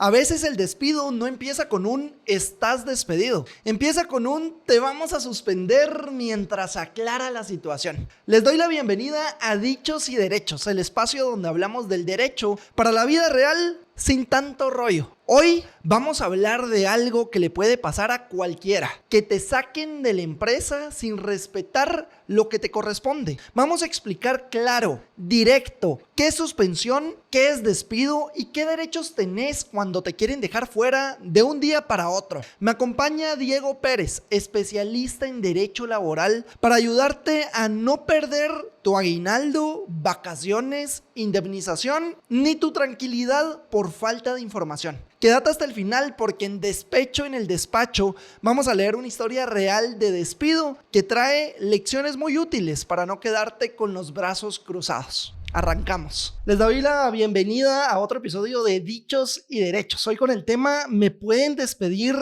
A veces el despido no empieza con un estás despedido. Empieza con un te vamos a suspender mientras aclara la situación. Les doy la bienvenida a Dichos y Derechos, el espacio donde hablamos del derecho para la vida real sin tanto rollo. Hoy vamos a hablar de algo que le puede pasar a cualquiera, que te saquen de la empresa sin respetar lo que te corresponde. Vamos a explicar claro, directo, qué es suspensión, qué es despido y qué derechos tenés cuando te quieren dejar fuera de un día para otro. Me acompaña Diego Pérez, especialista en derecho laboral, para ayudarte a no perder tu aguinaldo, vacaciones, indemnización, ni tu tranquilidad por falta de información. Quédate hasta el final porque en Despecho en el Despacho vamos a leer una historia real de despido que trae lecciones muy útiles para no quedarte con los brazos cruzados. Arrancamos. Les doy la bienvenida a otro episodio de Dichos y Derechos. Hoy con el tema ¿me pueden despedir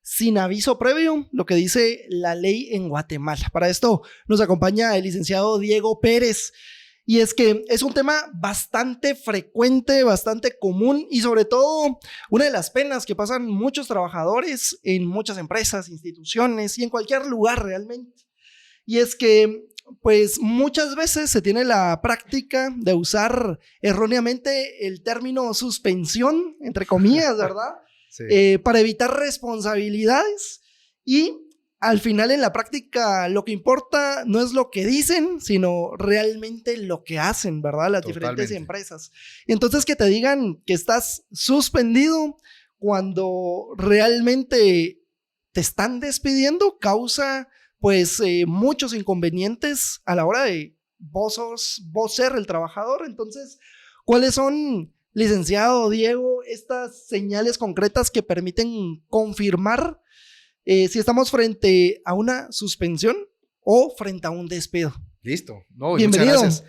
sin aviso previo? Lo que dice la ley en Guatemala. Para esto nos acompaña el licenciado Diego Pérez. Y es que es un tema bastante frecuente, bastante común y sobre todo una de las penas que pasan muchos trabajadores en muchas empresas, instituciones y en cualquier lugar realmente. Y es que pues muchas veces se tiene la práctica de usar erróneamente el término suspensión, entre comillas, ¿verdad? Sí. Para evitar responsabilidades y al final en la práctica lo que importa no es lo que dicen, sino realmente lo que hacen, ¿verdad? Las diferentes empresas. Entonces que te digan que estás suspendido cuando realmente te están despidiendo causa pues muchos inconvenientes a la hora de vos ser el trabajador. Entonces, ¿cuáles son, licenciado Diego, estas señales concretas que permiten confirmar si estamos frente a una suspensión o frente a un despido? Listo. No, bienvenido. Muchas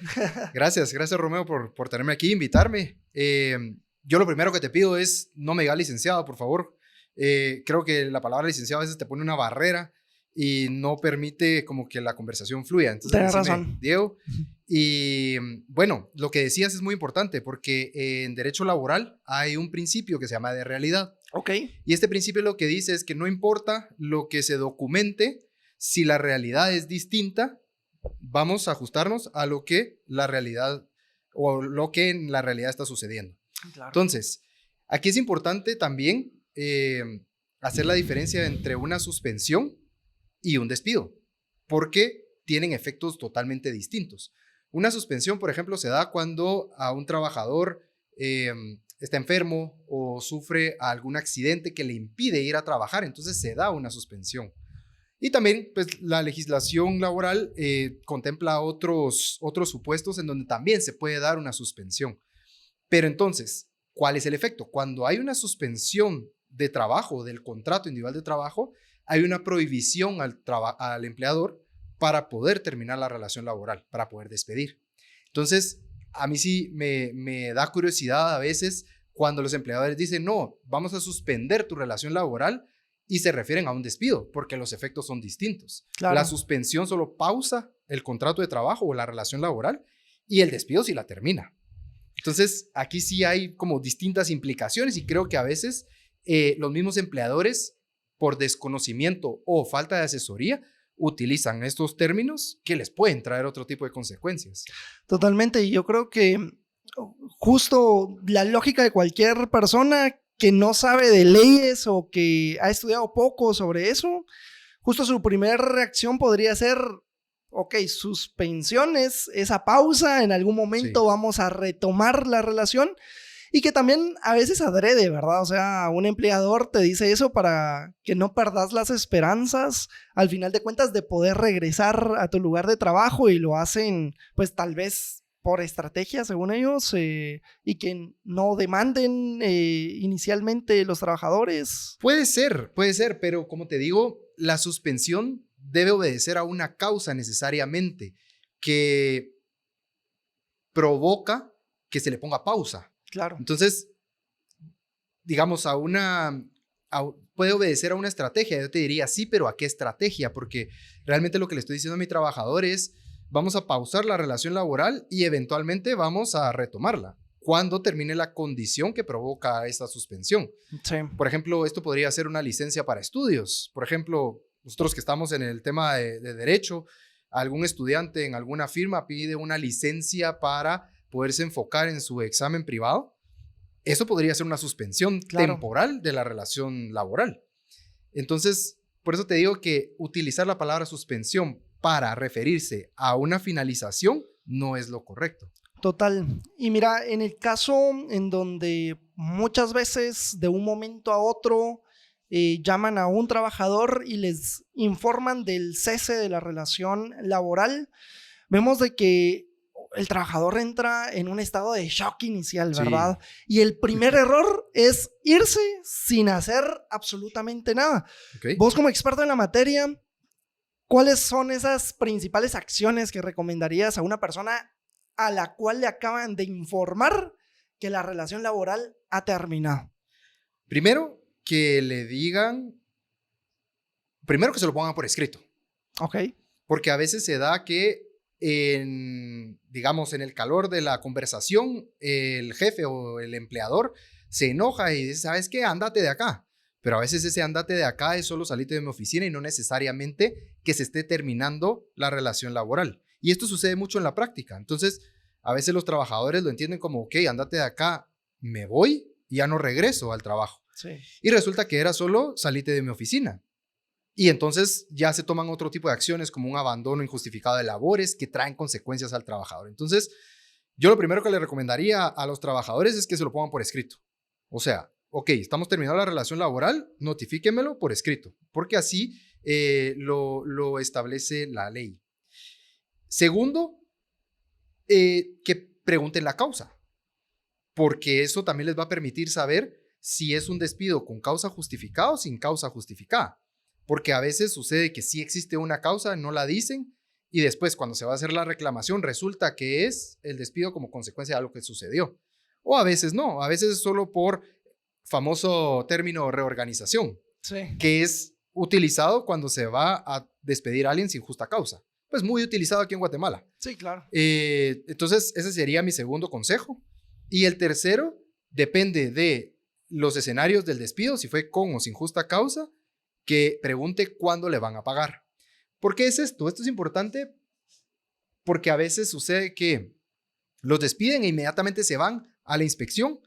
gracias. Gracias Romeo por tenerme aquí, invitarme. Yo lo primero que te pido es no me digas licenciado, por favor. Creo que la palabra licenciado a veces te pone una barrera y no permite como que la conversación fluya. Entonces, tienes razón, Diego. Y bueno, lo que decías es muy importante porque en derecho laboral hay un principio que se llama de realidad. Okay. Y este principio lo que dice es que no importa lo que se documente, si la realidad es distinta, vamos a ajustarnos a lo que la realidad o lo que en la realidad está sucediendo. Claro. Entonces, aquí es importante también hacer la diferencia entre una suspensión y un despido, porque tienen efectos totalmente distintos. Una suspensión, por ejemplo, se da cuando a un trabajador está enfermo o sufre algún accidente que le impide ir a trabajar, entonces se da una suspensión. Y también, pues, la legislación laboral contempla otros supuestos en donde también se puede dar una suspensión. Pero entonces, ¿cuál es el efecto? Cuando hay una suspensión de trabajo, del contrato individual de trabajo, hay una prohibición al empleador para poder terminar la relación laboral, para poder despedir. Entonces, a mí sí me da curiosidad a veces cuando los empleadores dicen, no, vamos a suspender tu relación laboral y se refieren a un despido, porque los efectos son distintos. Claro. La suspensión solo pausa el contrato de trabajo o la relación laboral y el despido sí la termina. Entonces, aquí sí hay como distintas implicaciones y creo que a veces los mismos empleadores, por desconocimiento o falta de asesoría, utilizan estos términos que les pueden traer otro tipo de consecuencias. Totalmente, y yo creo que justo la lógica de cualquier persona que no sabe de leyes o que ha estudiado poco sobre eso, justo su primera reacción podría ser, ok, suspensiones, esa pausa, en algún momento vamos a retomar la relación. Y que también a veces adrede, ¿verdad? O sea, un empleador te dice eso para que no perdas las esperanzas, al final de cuentas, de poder regresar a tu lugar de trabajo y lo hacen, pues tal vez por estrategia, según ellos, y que no demanden inicialmente los trabajadores. Puede ser, pero como te digo, la suspensión debe obedecer a una causa necesariamente que provoca que se le ponga pausa. Claro. Entonces, digamos, puede obedecer a una estrategia. Yo te diría, sí, pero ¿a qué estrategia? Porque realmente lo que le estoy diciendo a mi trabajador es, vamos a pausar la relación laboral y eventualmente vamos a retomarla. cuando termine la condición que provoca esta suspensión. Sí. Por ejemplo, esto podría ser una licencia para estudios. Por ejemplo, nosotros que estamos en el tema de derecho, algún estudiante en alguna firma pide una licencia para poderse enfocar en su examen privado. Eso podría ser una suspensión temporal de la relación laboral. Entonces, por eso te digo que utilizar la palabra suspensión para referirse a una finalización no es lo correcto. Total. Y mira, en el caso en donde muchas veces de un momento a otro llaman a un trabajador y les informan del cese de la relación laboral, vemos de que el trabajador entra en un estado de shock inicial, ¿verdad? Sí. Y el primer error es irse sin hacer absolutamente nada. Okay. Vos como experto en la materia, ¿cuáles son esas principales acciones que recomendarías a una persona a la cual le acaban de informar que la relación laboral ha terminado? Primero, que le digan, primero que se lo pongan por escrito. Ok. Porque a veces se da que digamos, en el calor de la conversación, el jefe o el empleador se enoja y dice, ¿sabes qué? Ándate de acá. Pero a veces ese ándate de acá es solo salirte de mi oficina y no necesariamente que se esté terminando la relación laboral. Y esto sucede mucho en la práctica. Entonces, a veces los trabajadores lo entienden como, ok, ándate de acá, me voy y ya no regreso al trabajo. Sí. Y resulta que era solo salirte de mi oficina. Y entonces ya se toman otro tipo de acciones como un abandono injustificado de labores que traen consecuencias al trabajador. Entonces, yo lo primero que le recomendaría a los trabajadores es que se lo pongan por escrito. O sea, ok, estamos terminando la relación laboral, notifíquemelo por escrito, porque así lo establece la ley. Segundo, que pregunten la causa, porque eso también les va a permitir saber si es un despido con causa justificada o sin causa justificada. Porque a veces sucede que sí existe una causa, no la dicen, y después cuando se va a hacer la reclamación resulta que es el despido como consecuencia de algo que sucedió. O a veces no, a veces es solo por famoso término reorganización, sí, que es utilizado cuando se va a despedir a alguien sin justa causa. Pues muy utilizado aquí en Guatemala. Sí, claro. Entonces ese sería mi segundo consejo. Y el tercero depende de los escenarios del despido, si fue con o sin justa causa, que pregunte cuándo le van a pagar. ¿Por qué es esto? Esto es importante porque a veces sucede que los despiden e inmediatamente se van a la inspección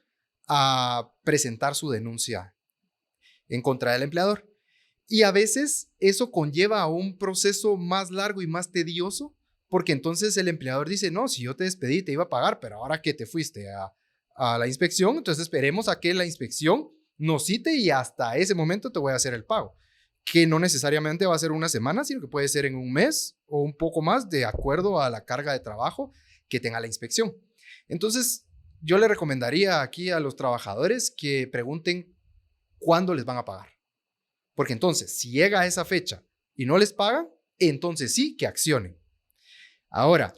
a presentar su denuncia en contra del empleador. Y a veces eso conlleva a un proceso más largo y más tedioso, porque entonces el empleador dice, no, si yo te despedí te iba a pagar, pero ahora que te fuiste a la inspección, entonces esperemos a que la inspección nos cite y hasta ese momento te voy a hacer el pago. Que no necesariamente va a ser una semana, sino que puede ser en un mes o un poco más de acuerdo a la carga de trabajo que tenga la inspección. Entonces, yo le recomendaría aquí a los trabajadores que pregunten cuándo les van a pagar. Porque entonces, si llega a esa fecha y no les pagan, entonces sí que accionen. Ahora,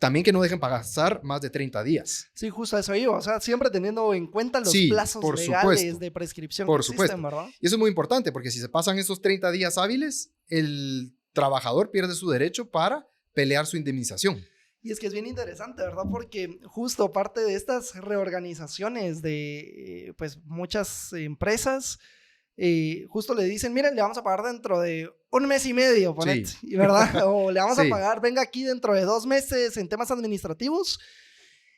también que no dejen pasar más de 30 días. Sí, justo eso iba. O sea, siempre teniendo en cuenta los plazos legales de prescripción que existen, ¿verdad? Y eso es muy importante porque si se pasan esos 30 días hábiles, el trabajador pierde su derecho para pelear su indemnización. Y es que es bien interesante, ¿verdad? Porque justo parte de estas reorganizaciones de pues muchas empresas, justo le dicen, miren, le vamos a pagar dentro de 1 mes y medio, ponete, sí. ¿Verdad? O le vamos a pagar, venga aquí dentro de 2 meses en temas administrativos,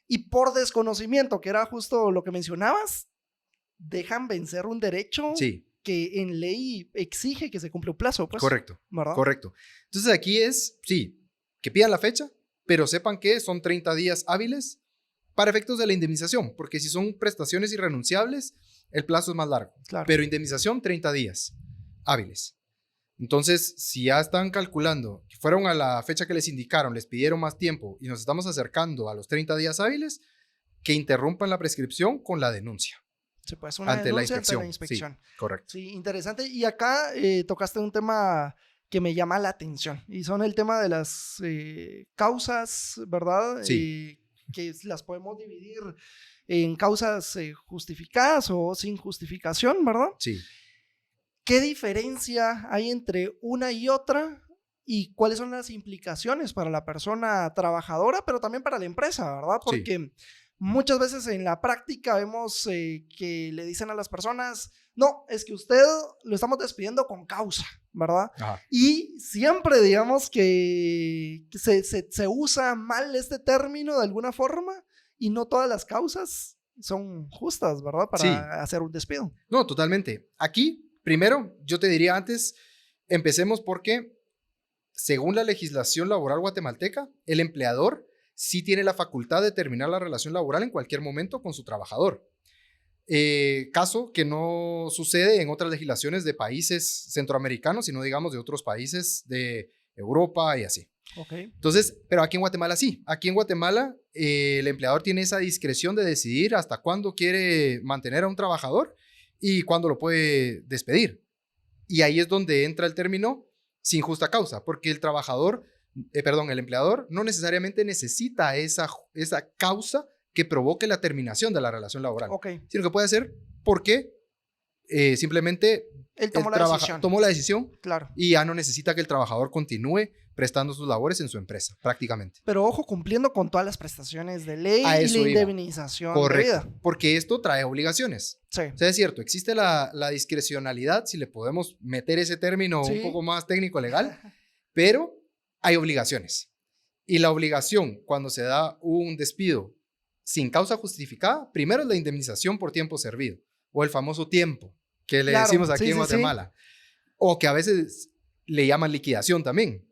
y por desconocimiento, que era justo lo que mencionabas, dejan vencer un derecho que en ley exige que se cumpla un plazo, pues. Correcto, ¿verdad? Correcto. Entonces aquí es, que pidan la fecha, pero sepan que son 30 días hábiles para efectos de la indemnización, porque si son prestaciones irrenunciables, el plazo es más largo. Claro. Pero indemnización, 30 días hábiles. Entonces, si ya están calculando, fueron a la fecha que les indicaron, les pidieron más tiempo y nos estamos acercando a los 30 días hábiles, que interrumpan la prescripción con la denuncia. Sí, pues una ante denuncia la inspección. ante la inspección. Sí, correcto. Sí, interesante. Y acá tocaste un tema que me llama la atención, y son el tema de las causas, ¿verdad? Sí. Que las podemos dividir en causas justificadas o sin justificación, ¿verdad? Sí. ¿Qué diferencia hay entre una y otra? ¿Y cuáles son las implicaciones para la persona trabajadora, pero también para la empresa, ¿verdad? Porque Muchas veces en la práctica vemos que le dicen a las personas, no, es que usted lo estamos despidiendo con causa, ¿verdad? Ajá. Y siempre digamos que se usa mal este término de alguna forma y no todas las causas son justas, ¿verdad? Para Sí. hacer un despido. No, totalmente. Aquí, primero, yo te diría antes, empecemos porque, según la legislación laboral guatemalteca, el empleador sí tiene la facultad de terminar la relación laboral en cualquier momento con su trabajador. Caso que no sucede en otras legislaciones de países centroamericanos, sino digamos de otros países de Europa y así. Okay. Entonces, pero aquí en Guatemala sí. Aquí en Guatemala el empleador tiene esa discreción de decidir hasta cuándo quiere mantener a un trabajador y cuándo lo puede despedir. Y ahí es donde entra el término sin justa causa, porque el el empleador no necesariamente necesita esa causa que provoque la terminación de la relación laboral, Okay. sino que puede ser porque simplemente Él tomó tomó la decisión Claro. y ya no necesita que el trabajador continúe prestando sus labores en su empresa, prácticamente. Pero ojo, cumpliendo con todas las prestaciones de ley A y eso la iba. indemnización Correcto, debida. porque esto trae obligaciones. Sí. O sea, es cierto, existe la discrecionalidad, si le podemos meter ese término Sí. un poco más técnico legal, pero hay obligaciones. Y la obligación, cuando se da un despido sin causa justificada, primero es la indemnización por tiempo servido, o el famoso tiempo, que le Claro, decimos aquí sí, en sí, Guatemala. O que a veces le llaman liquidación también.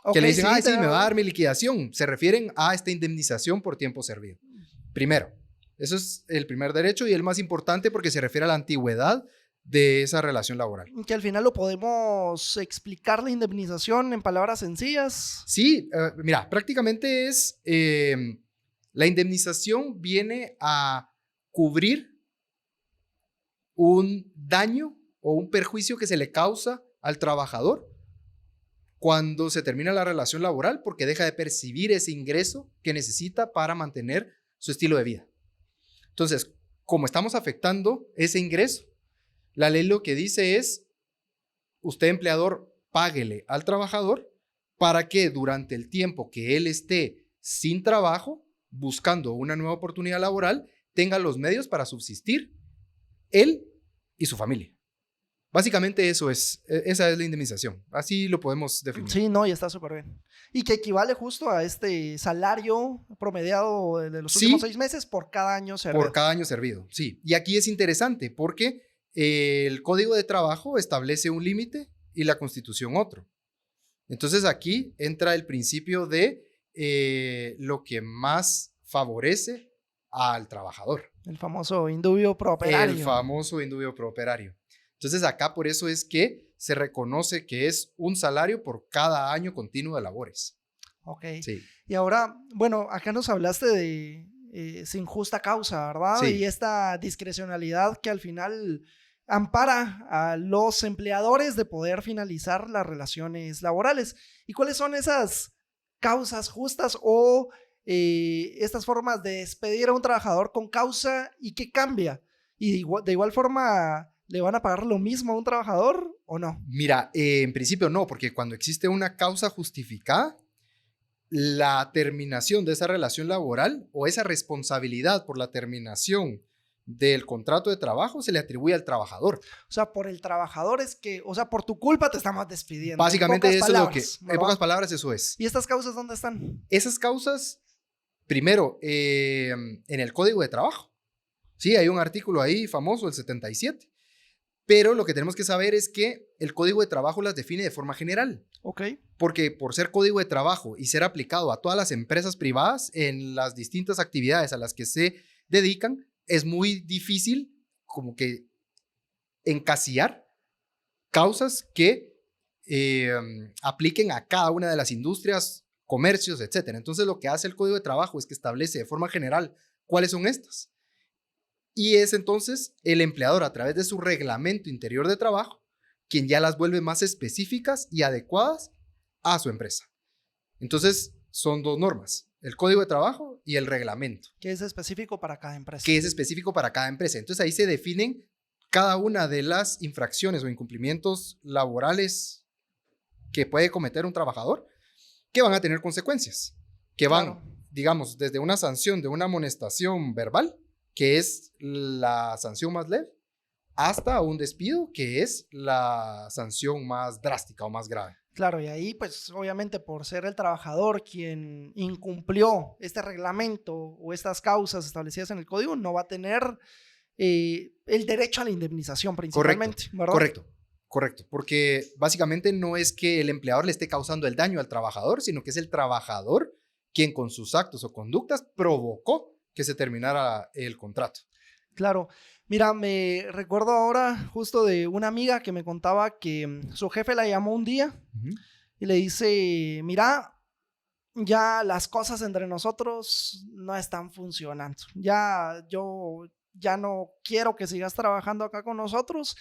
Ok, Que le dicen, sí, sí, me va a dar mi liquidación. Se refieren a esta indemnización por tiempo servido. Primero, eso es el primer derecho y el más importante porque se refiere a la antigüedad de esa relación laboral. Que al final lo podemos explicar la indemnización en palabras sencillas. Sí, mira, prácticamente es, la indemnización viene a cubrir un daño o un perjuicio que se le causa al trabajador cuando se termina la relación laboral porque deja de percibir ese ingreso que necesita para mantener su estilo de vida. Entonces, como estamos afectando ese ingreso, la ley lo que dice es, usted empleador, páguele al trabajador para que durante el tiempo que él esté sin trabajo, buscando una nueva oportunidad laboral, tenga los medios para subsistir él y su familia. Básicamente esa es la indemnización. Así lo podemos definir. Sí, no, y está súper bien. Y que equivale justo a este salario promediado de los últimos 6 meses por cada año servido. Por cada año servido, sí. Y aquí es interesante porque el Código de Trabajo establece un límite y la Constitución otro. Entonces aquí entra el principio de lo que más favorece al trabajador. El famoso indubio pro operario. El famoso indubio pro operario. Entonces acá por eso es que se reconoce que es un salario por cada año continuo de labores. Ok. Sí. Y ahora, bueno, acá nos hablaste de sin justa causa, ¿verdad? Sí. Y esta discrecionalidad que al final ampara a los empleadores de poder finalizar las relaciones laborales. ¿Y cuáles son esas causas justas o estas formas de despedir a un trabajador con causa y qué cambia? Y de igual forma, ¿le van a pagar lo mismo a un trabajador o no? Mira, en principio no, porque cuando existe una causa justificada, la terminación de esa relación laboral o esa responsabilidad por la terminación del contrato de trabajo se le atribuye al trabajador. O sea, por el trabajador es que, o sea, por tu culpa te estamos despidiendo. Básicamente eso es lo que, ¿verdad? en pocas palabras eso es. ¿Y estas causas dónde están? Esas causas, primero, en el Código de Trabajo. Sí, hay un artículo ahí famoso, el 77. Pero lo que tenemos que saber es que el Código de Trabajo las define de forma general. Ok. Porque por ser Código de Trabajo y ser aplicado a todas las empresas privadas en las distintas actividades a las que se dedican, es muy difícil como que encasillar causas que apliquen a cada una de las industrias, comercios, etc. Entonces lo que hace el Código de Trabajo es que establece de forma general cuáles son estas. Y es entonces el empleador a través de su reglamento interior de trabajo quien ya las vuelve más específicas y adecuadas a su empresa. Entonces son dos normas, el Código de Trabajo y el reglamento. Que es específico para cada empresa. Que es específico para cada empresa. Entonces ahí se definen cada una de las infracciones o incumplimientos laborales que puede cometer un trabajador que van a tener consecuencias, que van digamos, desde una sanción de una amonestación verbal, que es la sanción más leve, hasta un despido, que es la sanción más drástica o más grave. Claro, y ahí pues obviamente por ser el trabajador quien incumplió este reglamento o estas causas establecidas en el código, no va a tener el derecho a la indemnización principalmente, ¿verdad? Correcto, porque básicamente no es que el empleador le esté causando el daño al trabajador, sino que es el trabajador quien con sus actos o conductas provocó que se terminara el contrato. Claro, mira, me recuerdo ahora justo de una amiga que me contaba que su jefe la llamó un día y le dice, mira, ya las cosas entre nosotros no están funcionando, yo ya no quiero que sigas trabajando acá con nosotros,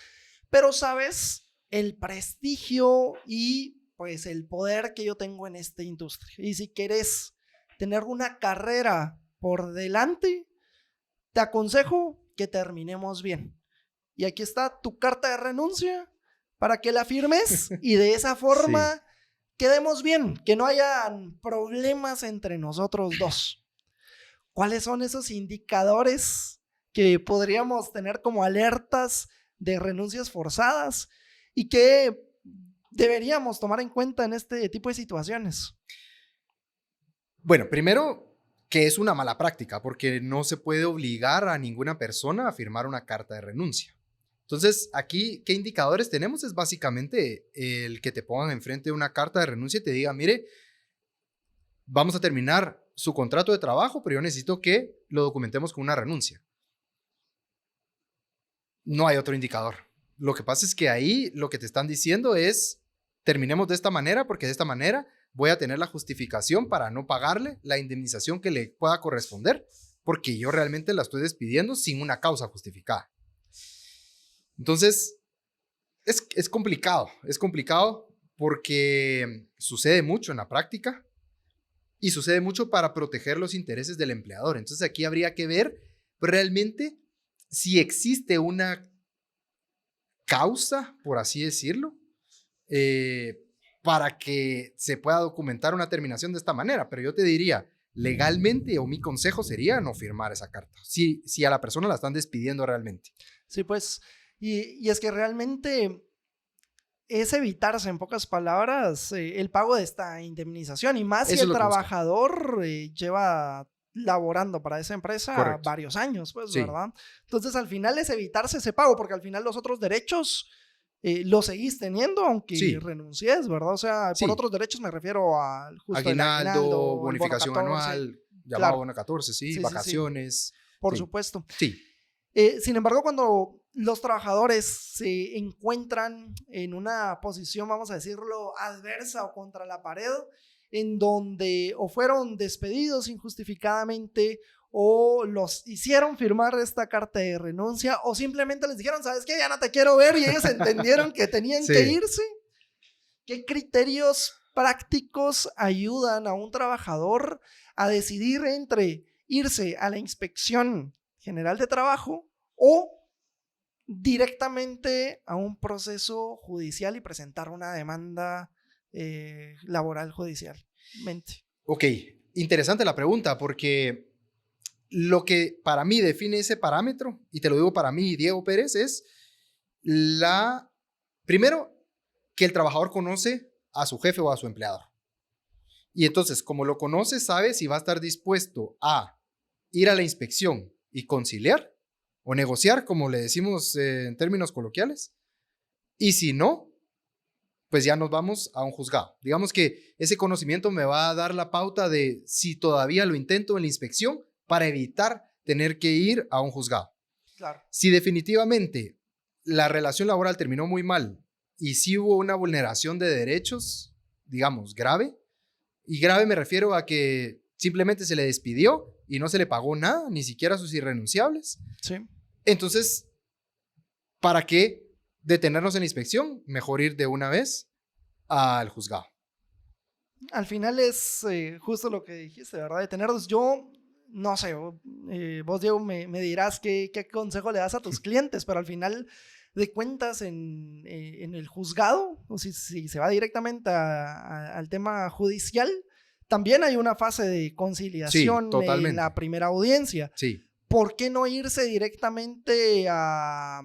pero sabes, el prestigio y pues el poder que yo tengo en esta industria, y si quieres tener una carrera por delante, te aconsejo que terminemos bien. Y aquí está tu carta de renuncia para que la firmes y de esa forma quedemos bien, que no hayan problemas entre nosotros dos. ¿Cuáles son esos indicadores que podríamos tener como alertas de renuncias forzadas y que deberíamos tomar en cuenta en este tipo de situaciones? Bueno, primero, que es una mala práctica, porque no se puede obligar a ninguna persona a firmar una carta de renuncia. Entonces, aquí, ¿qué indicadores tenemos? Es básicamente el que te pongan enfrente una carta de renuncia y te diga, mire, vamos a terminar su contrato de trabajo, pero yo necesito que lo documentemos con una renuncia. No hay otro indicador. Lo que pasa es que ahí lo que te están diciendo es, terminemos de esta manera, porque de esta manera voy a tener la justificación para no pagarle la indemnización que le pueda corresponder, porque yo realmente la estoy despidiendo sin una causa justificada. Entonces, es complicado porque sucede mucho en la práctica y sucede mucho para proteger los intereses del empleador. Entonces, aquí habría que ver realmente si existe una causa, por así decirlo, para que se pueda documentar una terminación de esta manera. Pero yo te diría, legalmente, o mi consejo sería no firmar esa carta, si a la persona la están despidiendo realmente. Sí, pues, y es que realmente es evitarse, en pocas palabras, el pago de esta indemnización, y más si el trabajador lleva laborando para esa empresa varios años, pues, sí, ¿verdad? Entonces, al final es evitarse ese pago, porque al final los otros derechos lo seguís teniendo, aunque renuncies, ¿verdad? O sea, por otros derechos me refiero al aguinaldo, bonificación anual, llamado bono 14, vacaciones. Por supuesto. Sí. Sin embargo, cuando los trabajadores se encuentran en una posición, vamos a decirlo, adversa o contra la pared, en donde o fueron despedidos injustificadamente o los hicieron firmar esta carta de renuncia o simplemente les dijeron, ¿sabes qué? Ya no te quiero ver, y ellos entendieron que tenían que irse. ¿Qué criterios prácticos ayudan a un trabajador a decidir entre irse a la Inspección General de Trabajo o directamente a un proceso judicial y presentar una demanda laboral judicialmente? Ok, interesante la pregunta, porque lo que para mí define ese parámetro, y te lo digo para mí, Diego Pérez, es primero, que el trabajador conoce a su jefe o a su empleador. Y entonces, como lo conoce, sabe si va a estar dispuesto a ir a la inspección y conciliar o negociar, como le decimos en términos coloquiales. Y si no, pues ya nos vamos a un juzgado. Digamos que ese conocimiento me va a dar la pauta de si todavía lo intento en la inspección para evitar tener que ir a un juzgado. Claro. Si definitivamente la relación laboral terminó muy mal y si hubo una vulneración de derechos, digamos, grave, y grave me refiero a que simplemente se le despidió y no se le pagó nada, ni siquiera sus irrenunciables. Sí. Entonces, ¿para qué detenernos en la inspección? Mejor ir de una vez al juzgado. Al final es justo lo que dijiste, ¿verdad? Detenernos. Yo no sé, vos, Diego, me dirás qué consejo le das a tus clientes, pero al final de cuentas en el juzgado, o si se va directamente al tema judicial, también hay una fase de conciliación en totalmente. la primera audiencia. Sí. ¿Por qué no irse directamente a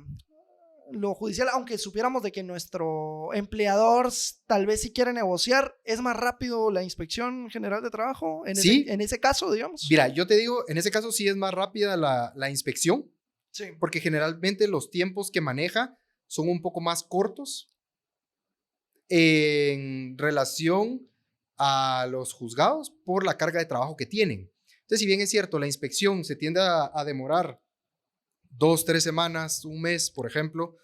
lo judicial? Aunque supiéramos de que nuestro empleador tal vez si quiere negociar, ¿es más rápido la inspección general de trabajo Sí. en ese caso, digamos? Mira, yo te digo, en ese caso sí es más rápida la inspección, Sí. porque generalmente los tiempos que maneja son un poco más cortos en relación a los juzgados por la carga de trabajo que tienen. Entonces, si bien es cierto, la inspección se tiende a demorar 2, 3 semanas, un mes, por ejemplo,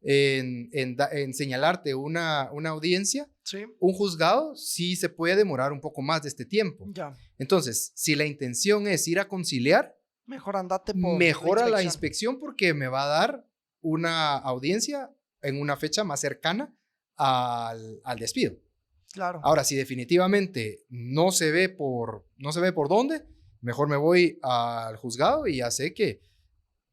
en señalarte una audiencia, Sí. un juzgado sí se puede demorar un poco más de este tiempo. Ya. Entonces, si la intención es ir a conciliar, Mejor andate por mejora la inspección porque me va a dar una audiencia en una fecha más cercana al despido. Claro. Ahora, si definitivamente no se ve por dónde, mejor me voy al juzgado y ya sé que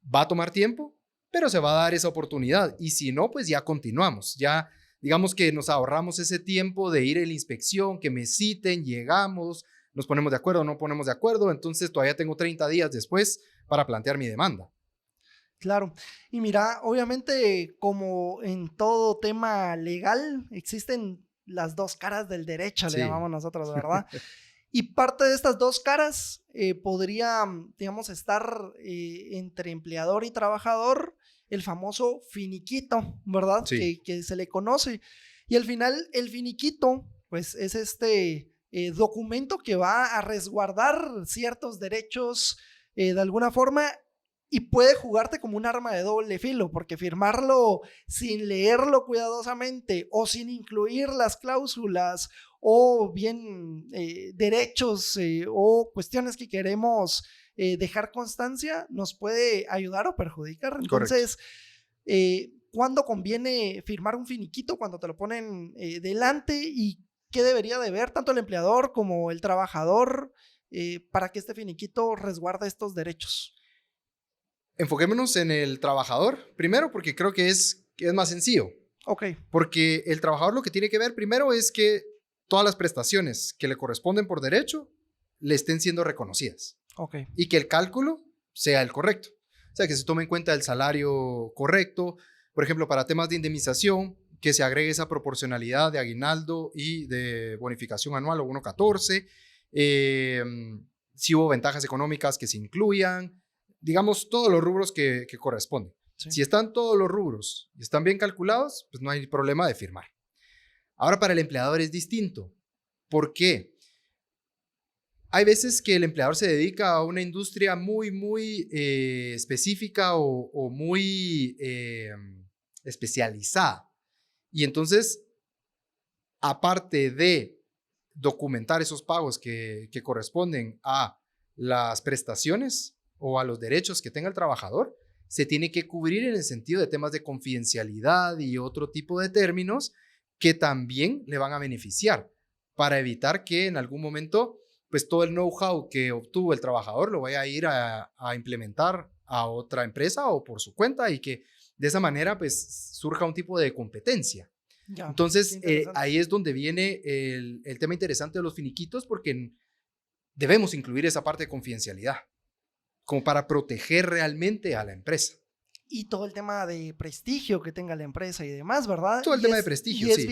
va a tomar tiempo, pero se va a dar esa oportunidad. Y si no, pues ya continuamos. Ya digamos que nos ahorramos ese tiempo de ir a la inspección, que me citen, llegamos, nos ponemos de acuerdo, no ponemos de acuerdo, entonces todavía tengo 30 días después para plantear mi demanda. Claro. Y mira, obviamente, como en todo tema legal, existen las dos caras del derecho, le Sí. llamamos nosotros, ¿verdad? Y parte de estas dos caras podría, digamos, estar entre empleador y trabajador, el famoso finiquito, ¿verdad? Sí. Que se le conoce. Y al final, el finiquito, pues es este documento que va a resguardar ciertos derechos de alguna forma y puede jugarte como un arma de doble filo, porque firmarlo sin leerlo cuidadosamente o sin incluir las cláusulas o bien derechos o cuestiones que queremos dejar constancia nos puede ayudar o perjudicar. Entonces, ¿cuándo conviene firmar un finiquito? Cuando te lo ponen delante, y qué debería de ver tanto el empleador como el trabajador para que este finiquito resguarde estos derechos. Enfoquémonos en el trabajador, primero porque creo que es más sencillo. Ok. Porque el trabajador lo que tiene que ver primero es que todas las prestaciones que le corresponden por derecho le estén siendo reconocidas. Ok. Y que el cálculo sea el correcto. O sea, que se tome en cuenta el salario correcto. Por ejemplo, para temas de indemnización, que se agregue esa proporcionalidad de aguinaldo y de bonificación anual o 1.14. Si hubo ventajas económicas que se incluyan. Digamos, todos los rubros que corresponden. Sí. Si están todos los rubros y están bien calculados, pues no hay problema de firmar. Ahora, para el empleador es distinto. ¿Por qué? Hay veces que el empleador se dedica a una industria muy específica o muy especializada. Y entonces, aparte de documentar esos pagos que corresponden a las prestaciones o a los derechos que tenga el trabajador, se tiene que cubrir en el sentido de temas de confidencialidad y otro tipo de términos que también le van a beneficiar para evitar que en algún momento pues todo el know-how que obtuvo el trabajador lo vaya a ir a implementar a otra empresa o por su cuenta y que de esa manera pues surja un tipo de competencia. Ya, entonces ahí es donde viene el tema interesante de los finiquitos, porque debemos incluir esa parte de confidencialidad como para proteger realmente a la empresa. Y todo el tema de prestigio que tenga la empresa y demás, ¿verdad? Todo el tema de prestigio, y sí.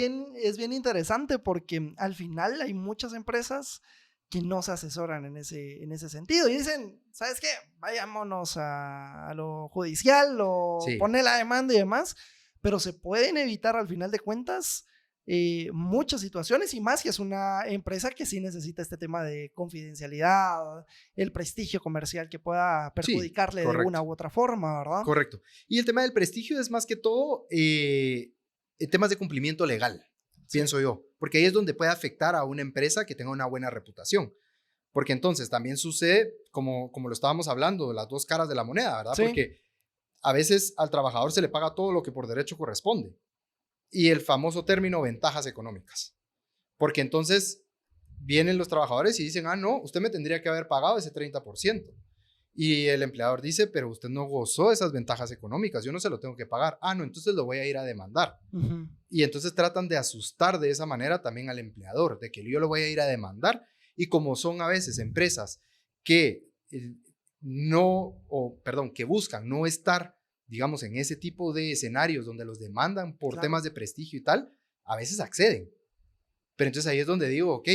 Es bien interesante porque al final hay muchas empresas que no se asesoran en ese sentido y dicen, ¿sabes qué? Vayámonos a lo judicial o sí, poner la demanda y demás, pero se pueden evitar al final de cuentas muchas situaciones, y más si es una empresa que sí necesita este tema de confidencialidad, el prestigio comercial que pueda perjudicarle sí, de una u otra forma, ¿verdad? Correcto. Y el tema del prestigio es más que todo temas de cumplimiento legal, sí, pienso yo, porque ahí es donde puede afectar a una empresa que tenga una buena reputación. Porque entonces también sucede, como lo estábamos hablando, las dos caras de la moneda, ¿verdad? Sí. Porque a veces al trabajador se le paga todo lo que por derecho corresponde. Y el famoso término ventajas económicas. Porque entonces vienen los trabajadores y dicen, no, usted me tendría que haber pagado ese 30%. Y el empleador dice, pero usted no gozó de esas ventajas económicas, yo no se lo tengo que pagar. No, entonces lo voy a ir a demandar. Y entonces tratan de asustar de esa manera también al empleador, de que yo lo voy a ir a demandar Y como son a veces empresas que que buscan no estar, digamos, en ese tipo de escenarios donde los demandan por Claro. temas de prestigio y tal, a veces acceden. Pero entonces ahí es donde digo, ok,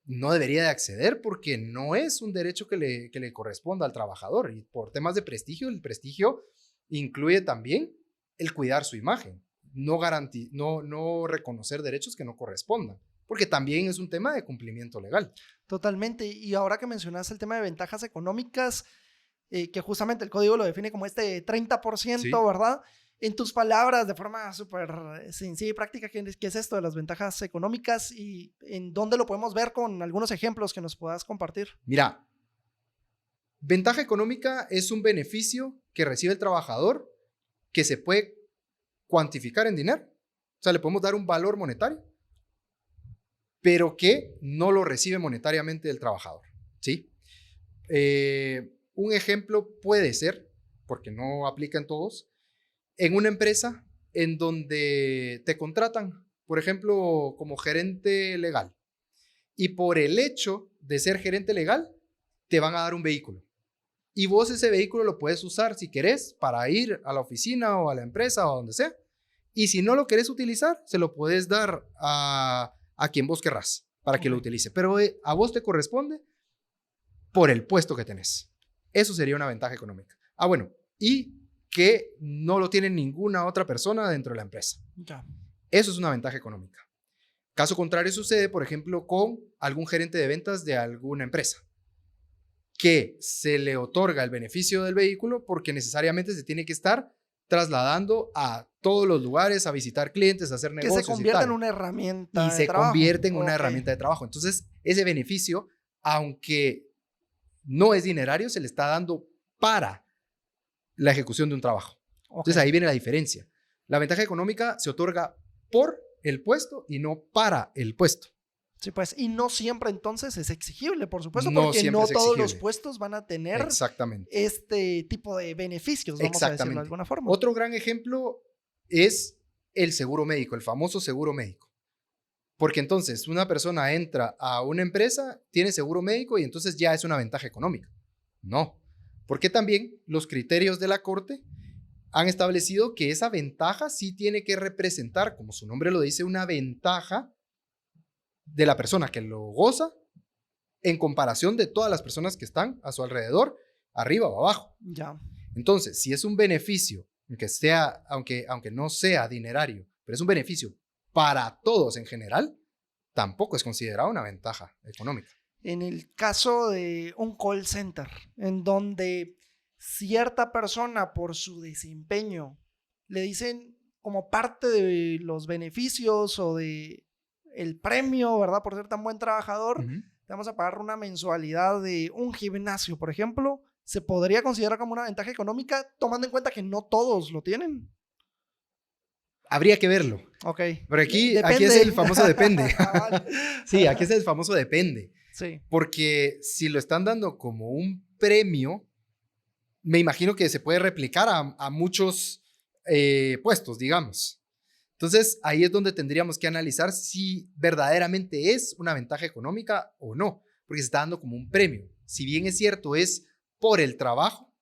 no debería de acceder porque no es un derecho que le corresponda al trabajador. Y por temas de prestigio, el prestigio incluye también el cuidar su imagen, no reconocer derechos que no correspondan, porque también es un tema de cumplimiento legal. Totalmente. Y ahora que mencionas el tema de ventajas económicas, que justamente el código lo define como este 30%, Sí. ¿verdad? En tus palabras, de forma súper sencilla y práctica, ¿qué es esto de las ventajas económicas y en dónde lo podemos ver con algunos ejemplos que nos puedas compartir? Mira, ventaja económica es un beneficio que recibe el trabajador que se puede cuantificar en dinero. O sea, le podemos dar un valor monetario, pero que no lo recibe monetariamente del trabajador, ¿sí? Un ejemplo puede ser, porque no aplica en todos, en una empresa en donde te contratan, por ejemplo, como gerente legal, y por el hecho de ser gerente legal, te van a dar un vehículo. Y vos ese vehículo lo puedes usar si querés para ir a la oficina o a la empresa o a donde sea. Y si no lo querés utilizar, se lo puedes dar a quien vos querrás para que lo utilice. Pero a vos te corresponde por el puesto que tenés. Eso sería una ventaja económica. Bueno, y que no lo tiene ninguna otra persona dentro de la empresa. Ya. Eso es una ventaja económica. Caso contrario sucede, por ejemplo, con algún gerente de ventas de alguna empresa, que se le otorga el beneficio del vehículo porque necesariamente se tiene que estar trasladando a todos los lugares, a visitar clientes, a hacer negocios Que se convierta y tal. en una herramienta Y de se trabajo. convierte en una Ok. herramienta de trabajo. Entonces, ese beneficio, aunque no es dinerario, se le está dando para la ejecución de un trabajo. Ok. Entonces, ahí viene la diferencia. La ventaja económica se otorga por el puesto y no para el puesto. Sí, pues, y no siempre entonces es exigible, por supuesto, No porque siempre no es todos los exigible. puestos van a tener Exactamente. este tipo de beneficios, vamos a decirlo de Exactamente. alguna forma. Otro gran ejemplo es el seguro médico, el famoso seguro médico. Porque entonces una persona entra a una empresa, tiene seguro médico y entonces ya es una ventaja económica. No, porque también los criterios de la Corte han establecido que esa ventaja sí tiene que representar, como su nombre lo dice, una ventaja de la persona que lo goza en comparación de todas las personas que están a su alrededor, arriba o abajo. Ya. Entonces, si es un beneficio, aunque no sea dinerario, pero es un beneficio para todos en general, tampoco es considerado una ventaja económica. En el caso de un call center, en donde cierta persona por su desempeño le dicen como parte de los beneficios o de el premio, ¿verdad? Por ser tan buen trabajador, Uh-huh. te vamos a pagar una mensualidad de un gimnasio, por ejemplo, ¿se podría considerar como una ventaja económica tomando en cuenta que no todos lo tienen? Habría que verlo. Ok. Pero aquí Depende. es el famoso depende. Vale. Sí, aquí es el famoso depende. Sí. Porque si lo están dando como un premio, me imagino que se puede replicar a muchos puestos, digamos. Entonces, ahí es donde tendríamos que analizar si verdaderamente es una ventaja económica o no, porque se está dando como un premio. Si bien es cierto, es por el trabajo,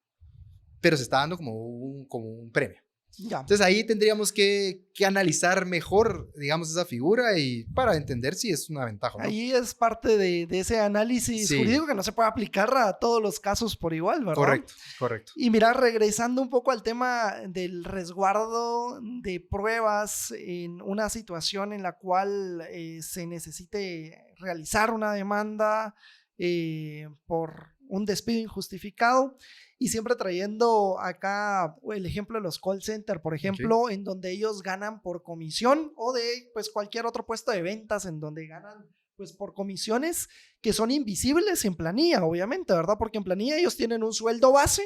pero se está dando como un premio. Ya. Entonces, ahí tendríamos que analizar mejor, digamos, esa figura y para entender si es una ventaja o no. Ahí es parte de ese análisis Sí. jurídico que no se puede aplicar a todos los casos por igual, ¿verdad? Correcto, correcto. Y mira, regresando un poco al tema del resguardo de pruebas en una situación en la cual se necesite realizar una demanda por un despido injustificado y siempre trayendo acá el ejemplo de los call center, por ejemplo, en donde ellos ganan por comisión o de pues cualquier otro puesto de ventas en donde ganan pues por comisiones que son invisibles en planilla, obviamente, ¿verdad? Porque en planilla ellos tienen un sueldo base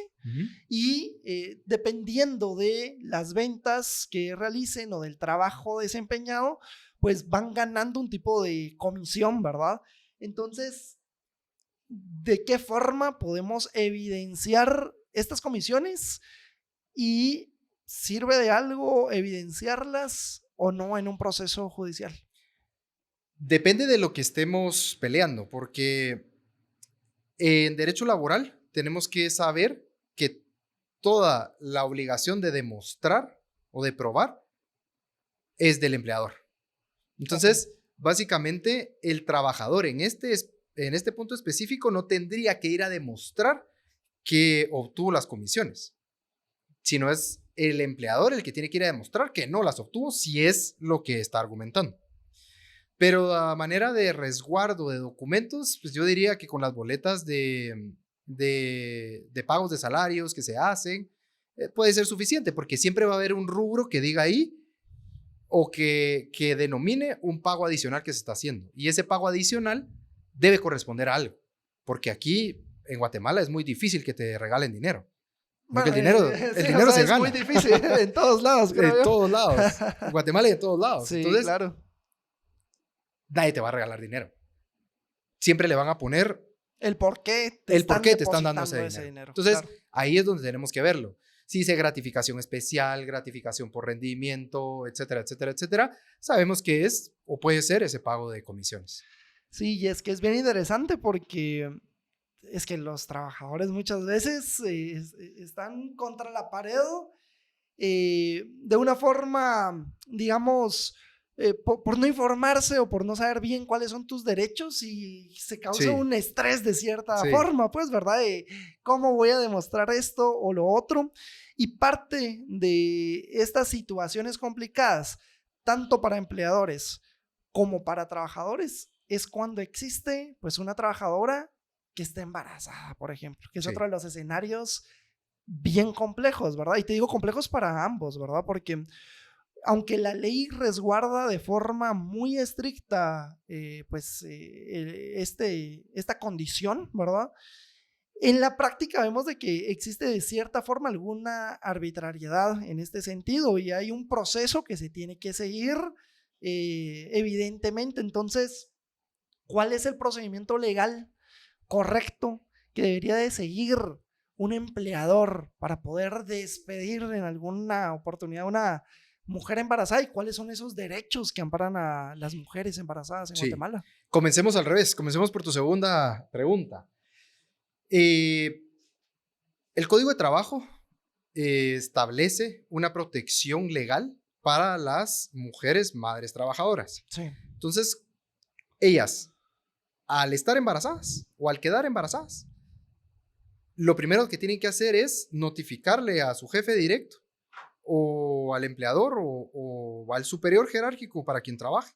y dependiendo de las ventas que realicen o del trabajo desempeñado, pues van ganando un tipo de comisión, ¿verdad? Entonces, ¿de qué forma podemos evidenciar estas comisiones y sirve de algo evidenciarlas o no en un proceso judicial? Depende de lo que estemos peleando, porque en derecho laboral tenemos que saber que toda la obligación de demostrar o de probar es del empleador. Entonces, básicamente, el trabajador en este punto específico no tendría que ir a demostrar que obtuvo las comisiones, sino es el empleador el que tiene que ir a demostrar que no las obtuvo si es lo que está argumentando. Pero a manera de resguardo de documentos, pues yo diría que con las boletas de pagos de salarios que se hacen, puede ser suficiente, porque siempre va a haber un rubro que diga ahí o que denomine un pago adicional que se está haciendo. Y ese pago adicional debe corresponder a algo, porque aquí en Guatemala es muy difícil que te regalen dinero. Bueno, el dinero, sí, el dinero se es gana. muy difícil en todos lados, creo En yo. todos lados. En Guatemala y en todos lados. Sí, Entonces, claro. nadie te va a regalar dinero. Siempre le van a poner El por qué te están dando ese depositando dinero. Entonces, claro. ahí es donde tenemos que verlo. Si dice gratificación especial, gratificación por rendimiento, etcétera, etcétera, etcétera, sabemos que es o puede ser ese pago de comisiones. Sí, y es que es bien interesante porque es que los trabajadores muchas veces están contra la pared de una forma, digamos, por no informarse o por no saber bien cuáles son tus derechos y se causa Sí. un estrés de cierta Sí. forma, pues, ¿verdad? De cómo voy a demostrar esto o lo otro. Y parte de estas situaciones complicadas, tanto para empleadores como para trabajadores, es cuando existe, pues, una trabajadora que está embarazada, por ejemplo, que es Sí. otro de los escenarios bien complejos, ¿verdad? Y te digo complejos para ambos, ¿verdad? Porque aunque la ley resguarda de forma muy estricta, esta condición, ¿verdad? En la práctica vemos de que existe de cierta forma alguna arbitrariedad en este sentido y hay un proceso que se tiene que seguir, evidentemente. Entonces, ¿cuál es el procedimiento legal correcto que debería de seguir un empleador para poder despedir en alguna oportunidad a una mujer embarazada y cuáles son esos derechos que amparan a las mujeres embarazadas en Guatemala? Comencemos al revés, comencemos por tu segunda pregunta. El Código de Trabajo establece una protección legal para las mujeres madres trabajadoras. Sí. Entonces, ellas, al estar embarazadas o al quedar embarazadas, lo primero que tienen que hacer es notificarle a su jefe directo o al empleador o al superior jerárquico para quien trabaje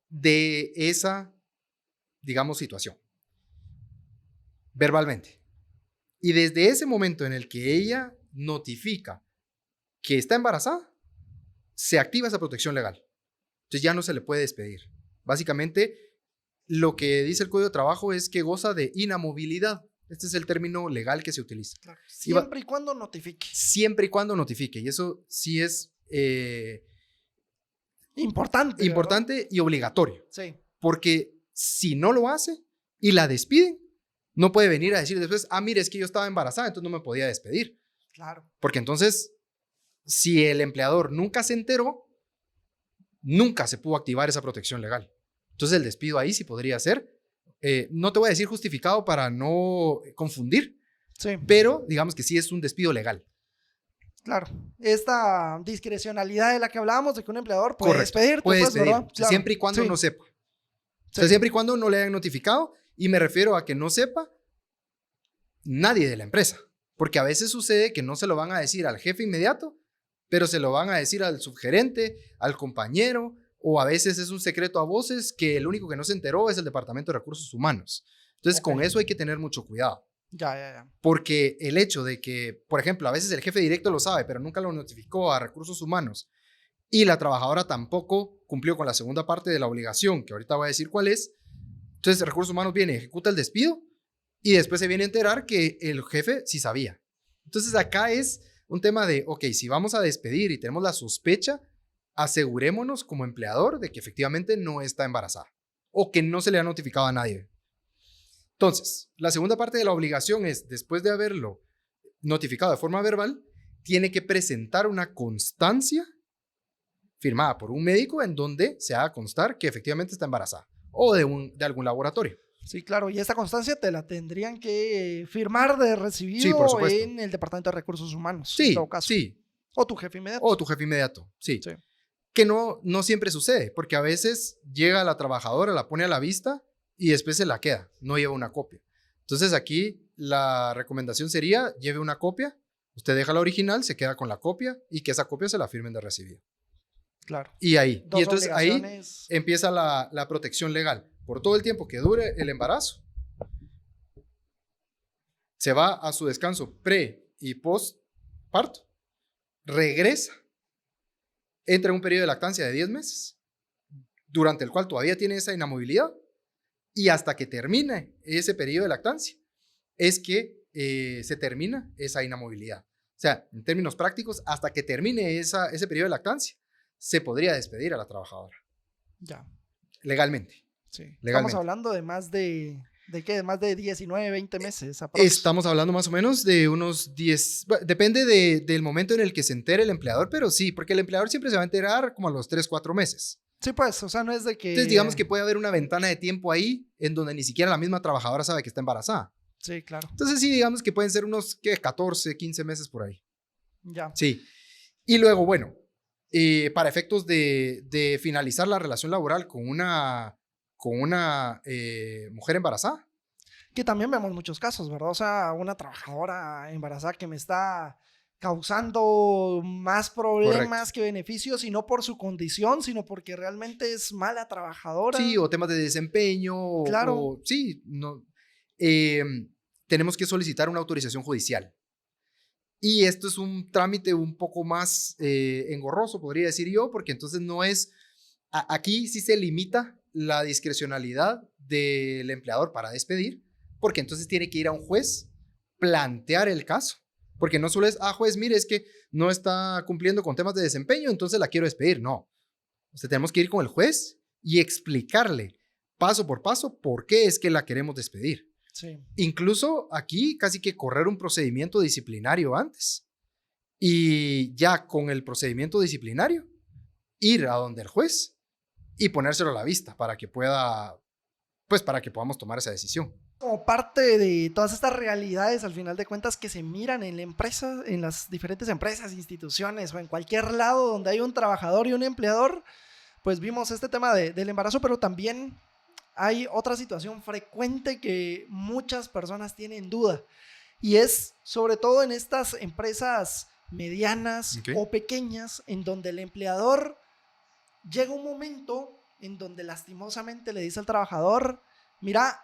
de esa, digamos, situación, verbalmente. Y desde ese momento en el que ella notifica que está embarazada, se activa esa protección legal. Entonces ya no se le puede despedir. Básicamente, lo que dice el Código de Trabajo es que goza de inamovilidad. Este es el término legal que se utiliza. Claro. Siempre y cuando notifique. Siempre y cuando notifique. Y eso sí es importante y obligatorio. Sí. Porque si no lo hace y la despiden, no puede venir a decir después, mire, es que yo estaba embarazada, entonces no me podía despedir. Claro. Porque entonces, si el empleador nunca se enteró, nunca se pudo activar esa protección legal. Entonces el despido ahí sí podría ser, no te voy a decir justificado para no confundir, sí, pero digamos que sí es un despido legal. Claro, esta discrecionalidad de la que hablábamos, de que un empleador puede despedirte, puede pues, despedir, ¿verdad? Claro. Siempre y cuando sí. no sepa. O sea, siempre y cuando no le hayan notificado, y me refiero a que no sepa nadie de la empresa, porque a veces sucede que no se lo van a decir al jefe inmediato, pero se lo van a decir al subgerente, al compañero, o a veces es un secreto a voces que el único que no se enteró es el Departamento de Recursos Humanos. Entonces, con eso hay que tener mucho cuidado. Ya. Porque el hecho de que, por ejemplo, a veces el jefe directo lo sabe, pero nunca lo notificó a Recursos Humanos y la trabajadora tampoco cumplió con la segunda parte de la obligación, que ahorita voy a decir cuál es. Entonces, Recursos Humanos viene, ejecuta el despido y después se viene a enterar que el jefe sí sabía. Entonces, acá es un tema de, ok, si vamos a despedir y tenemos la sospecha, asegurémonos como empleador de que efectivamente no está embarazada o que no se le ha notificado a nadie. Entonces, la segunda parte de la obligación es, después de haberlo notificado de forma verbal, tiene que presentar una constancia firmada por un médico en donde se haga constar que efectivamente está embarazada o de algún laboratorio. Sí, claro, y esta constancia te la tendrían que firmar de Sí, por recibido supuesto. en el Departamento de Recursos Humanos, en Sí, todo caso. sí. O tu jefe inmediato. O tu jefe inmediato, sí. Sí. Que no siempre sucede, porque a veces llega la trabajadora, la pone a la vista y después se la queda, no lleva una copia. Entonces aquí la recomendación sería, lleve una copia, usted deja la original, se queda con la copia y que esa copia se la firmen de recibido. Claro. Y ahí, Dos y entonces ahí obligaciones. empieza la protección legal. Por todo el tiempo que dure el embarazo, se va a su descanso pre y post parto, regresa, entra en un periodo de lactancia de 10 meses, durante el cual todavía tiene esa inamovilidad, y hasta que termine ese periodo de lactancia, es que se termina esa inamovilidad. O sea, en términos prácticos, hasta que termine ese periodo de lactancia, se podría despedir a la trabajadora. Ya. Legalmente. Sí. Legalmente. Estamos hablando de más de qué, más de 19, 20 meses. Estamos hablando más o menos de unos 10, depende del momento en el que se entere el empleador, pero sí, porque el empleador siempre se va a enterar como a los 3, 4 meses. Sí, pues, o sea, no es de que... Entonces, digamos que puede haber una ventana de tiempo ahí en donde ni siquiera la misma trabajadora sabe que está embarazada. Sí, claro. Entonces, sí, digamos que pueden ser unos 14, 15 meses por ahí. Ya. Sí. Y luego, bueno, para efectos de finalizar la relación laboral con una mujer embarazada. Que también vemos muchos casos, ¿verdad? O sea, una trabajadora embarazada que me está causando más problemas Correcto. que beneficios, y no por su condición, sino porque realmente es mala trabajadora. Sí, o temas de desempeño. Claro. Sí, no. Tenemos que solicitar una autorización judicial. Y esto es un trámite un poco más engorroso, podría decir yo, porque entonces no es... Aquí sí se limita la discrecionalidad del empleador para despedir, porque entonces tiene que ir a un juez, plantear el caso. Porque no solo es, juez, mire, es que no está cumpliendo con temas de desempeño, entonces la quiero despedir. No. O sea, tenemos que ir con el juez y explicarle paso por paso por qué es que la queremos despedir. Sí. Incluso aquí casi que correr un procedimiento disciplinario antes. Y ya con el procedimiento disciplinario, ir a donde el juez y ponérselo a la vista para que pueda, pues para que podamos tomar esa decisión. Como parte de todas estas realidades, al final de cuentas, que se miran en la empresa, en las diferentes empresas, instituciones o en cualquier lado donde hay un trabajador y un empleador, pues vimos este tema del embarazo, pero también hay otra situación frecuente que muchas personas tienen duda, y es sobre todo en estas empresas medianas o pequeñas, en donde el empleador llega un momento en donde lastimosamente le dice al trabajador, mira,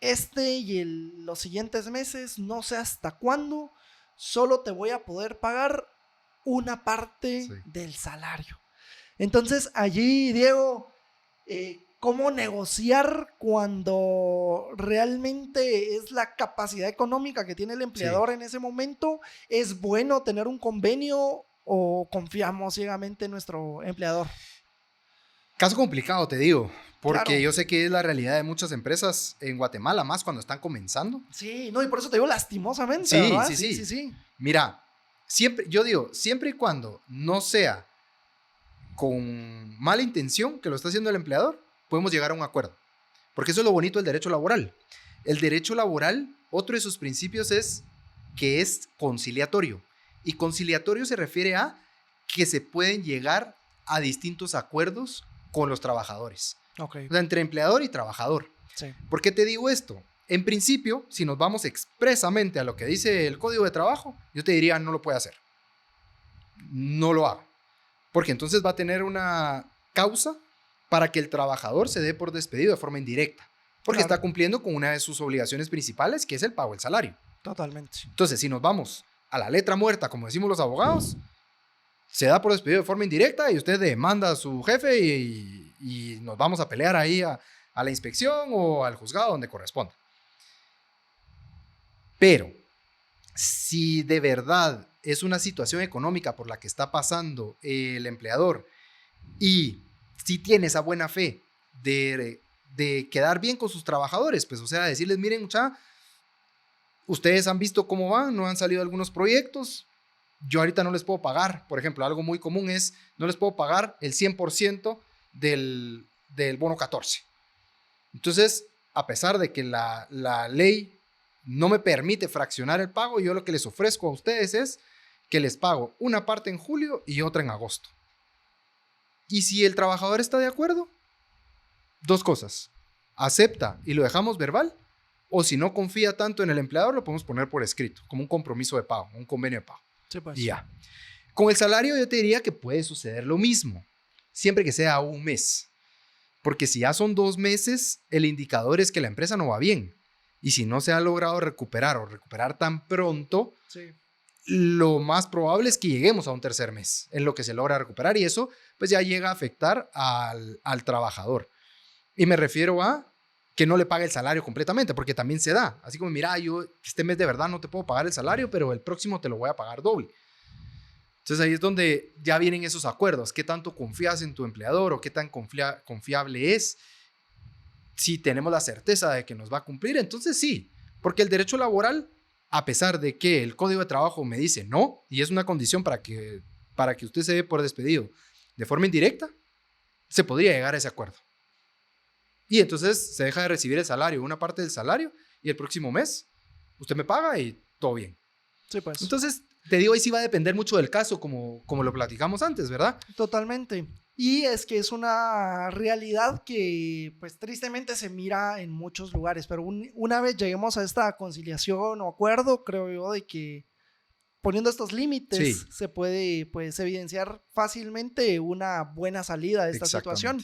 los siguientes meses, no sé hasta cuándo, solo te voy a poder pagar una parte del salario. Entonces allí, Diego, ¿cómo negociar cuando realmente es la capacidad económica que tiene el empleador en ese momento? ¿Es bueno tener un convenio o confiamos ciegamente en nuestro empleador? Caso complicado, te digo, porque Claro. yo sé que es la realidad de muchas empresas en Guatemala, más cuando están comenzando. Sí, no, y por eso te digo lastimosamente, Sí, ¿verdad? sí. Mira, siempre y cuando no sea con mala intención que lo está haciendo el empleador, podemos llegar a un acuerdo. Porque eso es lo bonito del derecho laboral. El derecho laboral, otro de sus principios es que es conciliatorio. Y conciliatorio se refiere a que se pueden llegar a distintos acuerdos con los trabajadores. Okay. O sea, entre empleador y trabajador. Sí. ¿Por qué te digo esto? En principio, si nos vamos expresamente a lo que dice el Código de Trabajo, yo te diría no lo puede hacer. No lo haga. Porque entonces va a tener una causa para que el trabajador se dé por despedido de forma indirecta. Porque está cumpliendo con una de sus obligaciones principales, que es el pago del salario. Totalmente. Entonces, si nos vamos a la letra muerta, como decimos los abogados, se da por despedido de forma indirecta y usted demanda a su jefe y nos vamos a pelear ahí a la inspección o al juzgado donde corresponda. Pero si de verdad es una situación económica por la que está pasando el empleador y si tiene esa buena fe de quedar bien con sus trabajadores, pues o sea, decirles, miren, mucha, ustedes han visto cómo van, no han salido algunos proyectos, yo ahorita no les puedo pagar, por ejemplo, algo muy común es, no les puedo pagar el 100% del bono 14. Entonces, a pesar de que la ley no me permite fraccionar el pago, yo lo que les ofrezco a ustedes es que les pago una parte en julio y otra en agosto. Y si el trabajador está de acuerdo, dos cosas. Acepta y lo dejamos verbal, o si no confía tanto en el empleador, lo podemos poner por escrito, como un compromiso de pago, un convenio de pago. Sí, pues. Y ya. Con el salario yo te diría que puede suceder lo mismo, siempre que sea un mes. Porque si ya son 2 meses, el indicador es que la empresa no va bien. Y si no se ha logrado recuperar tan pronto, Sí. lo más probable es que lleguemos a un tercer mes en lo que se logra recuperar. Y eso pues ya llega a afectar al trabajador. Y me refiero a que no le pague el salario completamente, porque también se da. Así como, mira, yo este mes de verdad no te puedo pagar el salario, pero el próximo te lo voy a pagar doble. Entonces ahí es donde ya vienen esos acuerdos. ¿Qué tanto confías en tu empleador o qué tan confiable es? Si tenemos la certeza de que nos va a cumplir, entonces sí. Porque el derecho laboral, a pesar de que el Código de Trabajo me dice no, y es una condición para que usted se dé por despedido de forma indirecta, se podría llegar a ese acuerdo. Y entonces se deja de recibir el salario, una parte del salario, y el próximo mes usted me paga y todo bien. Sí, pues. Entonces, te digo, ahí sí va a depender mucho del caso, como lo platicamos antes, ¿verdad? Totalmente. Y es que es una realidad que, pues, tristemente se mira en muchos lugares, pero una vez lleguemos a esta conciliación o acuerdo, creo yo, de que poniendo estos límites Sí. se puede, pues, evidenciar fácilmente una buena salida de esta situación.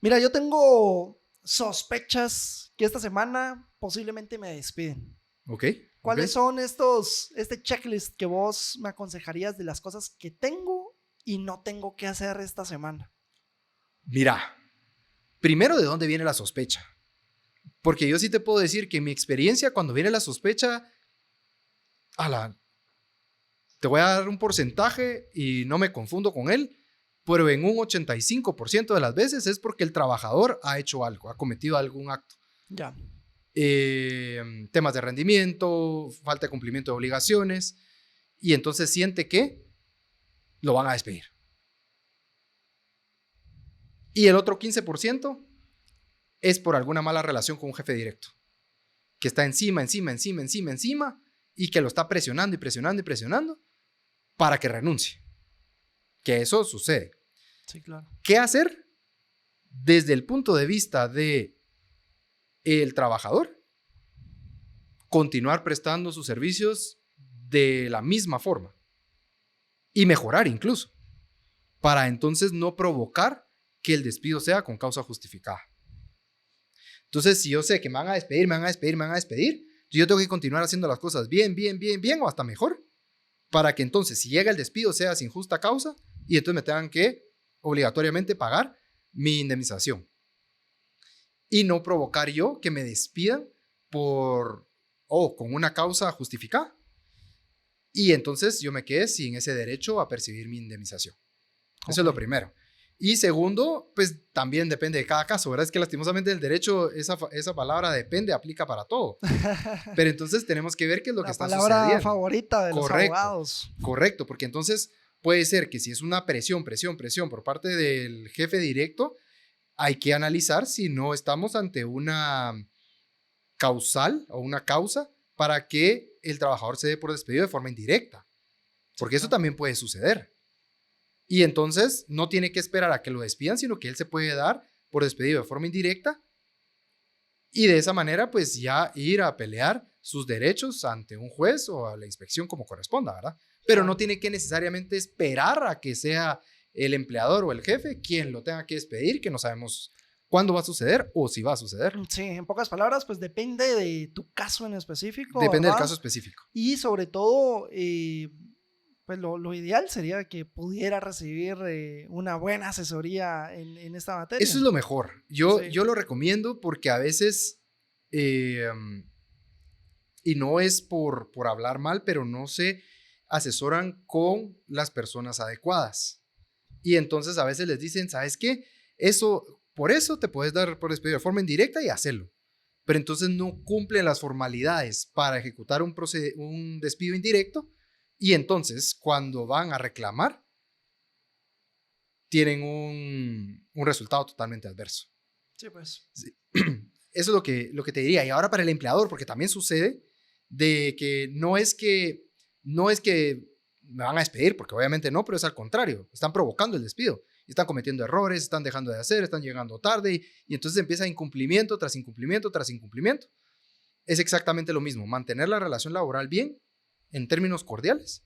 Mira, yo tengo sospechas que esta semana posiblemente me despiden. Ok. ¿Cuáles son este checklist que vos me aconsejarías de las cosas que tengo y no tengo que hacer esta semana? Mira, primero, ¿de dónde viene la sospecha? Porque yo sí te puedo decir que en mi experiencia, cuando viene la sospecha, te voy a dar un porcentaje y no me confundo con él, pero en un 85% de las veces es porque el trabajador ha hecho algo, ha cometido algún acto. Ya. Temas de rendimiento, falta de cumplimiento de obligaciones, y entonces siente que lo van a despedir. Y el otro 15% es por alguna mala relación con un jefe directo, que está encima, y que lo está presionando para que renuncie. Que eso sucede. Sí, claro. ¿Qué hacer? Desde el punto de vista de el trabajador, continuar prestando sus servicios de la misma forma y mejorar incluso, para entonces no provocar que el despido sea con causa justificada. Entonces, si yo sé que me van a despedir, yo tengo que continuar haciendo las cosas bien o hasta mejor, para que entonces, si llega el despido, sea sin justa causa y entonces me tengan que obligatoriamente pagar mi indemnización. Y no provocar yo que me despidan con una causa justificada. Y entonces yo me quedé sin ese derecho a percibir mi indemnización. Eso es lo primero. Y segundo, pues también depende de cada caso, ¿verdad? Es que lastimosamente el derecho, esa palabra depende, aplica para todo. Pero entonces tenemos que ver qué es lo que está sucediendo. La palabra favorita de los abogados. Correcto, porque entonces puede ser que si es una presión por parte del jefe directo, hay que analizar si no estamos ante una causal o una causa para que el trabajador se dé por despedido de forma indirecta. Porque eso también puede suceder. Y entonces no tiene que esperar a que lo despidan, sino que él se puede dar por despedido de forma indirecta y de esa manera pues ya ir a pelear sus derechos ante un juez o a la inspección como corresponda, ¿verdad? Pero no tiene que necesariamente esperar a que sea el empleador o el jefe quien lo tenga que despedir, que no sabemos cuándo va a suceder o si va a suceder. Sí, en pocas palabras, pues depende de tu caso en específico. Depende ¿verdad? del caso específico. Y sobre todo, pues lo ideal sería que pudiera recibir una buena asesoría en esta materia. Eso es lo mejor. Yo lo recomiendo porque a veces, y no es por hablar mal, pero no se asesoran con las personas adecuadas. Y entonces a veces les dicen, ¿sabes qué? Por eso te puedes dar por despedido de forma indirecta y hacerlo. Pero entonces no cumplen las formalidades para ejecutar un despido indirecto Y entonces, cuando van a reclamar, tienen un resultado totalmente adverso. Sí, pues. Sí. Eso es lo que te diría. Y ahora para el empleador, porque también sucede de que no es que me van a despedir, porque obviamente no, pero es al contrario. Están provocando el despido. Están cometiendo errores, están dejando de hacer, están llegando tarde y entonces empieza incumplimiento tras incumplimiento tras incumplimiento. Es exactamente lo mismo. Mantener la relación laboral bien en términos cordiales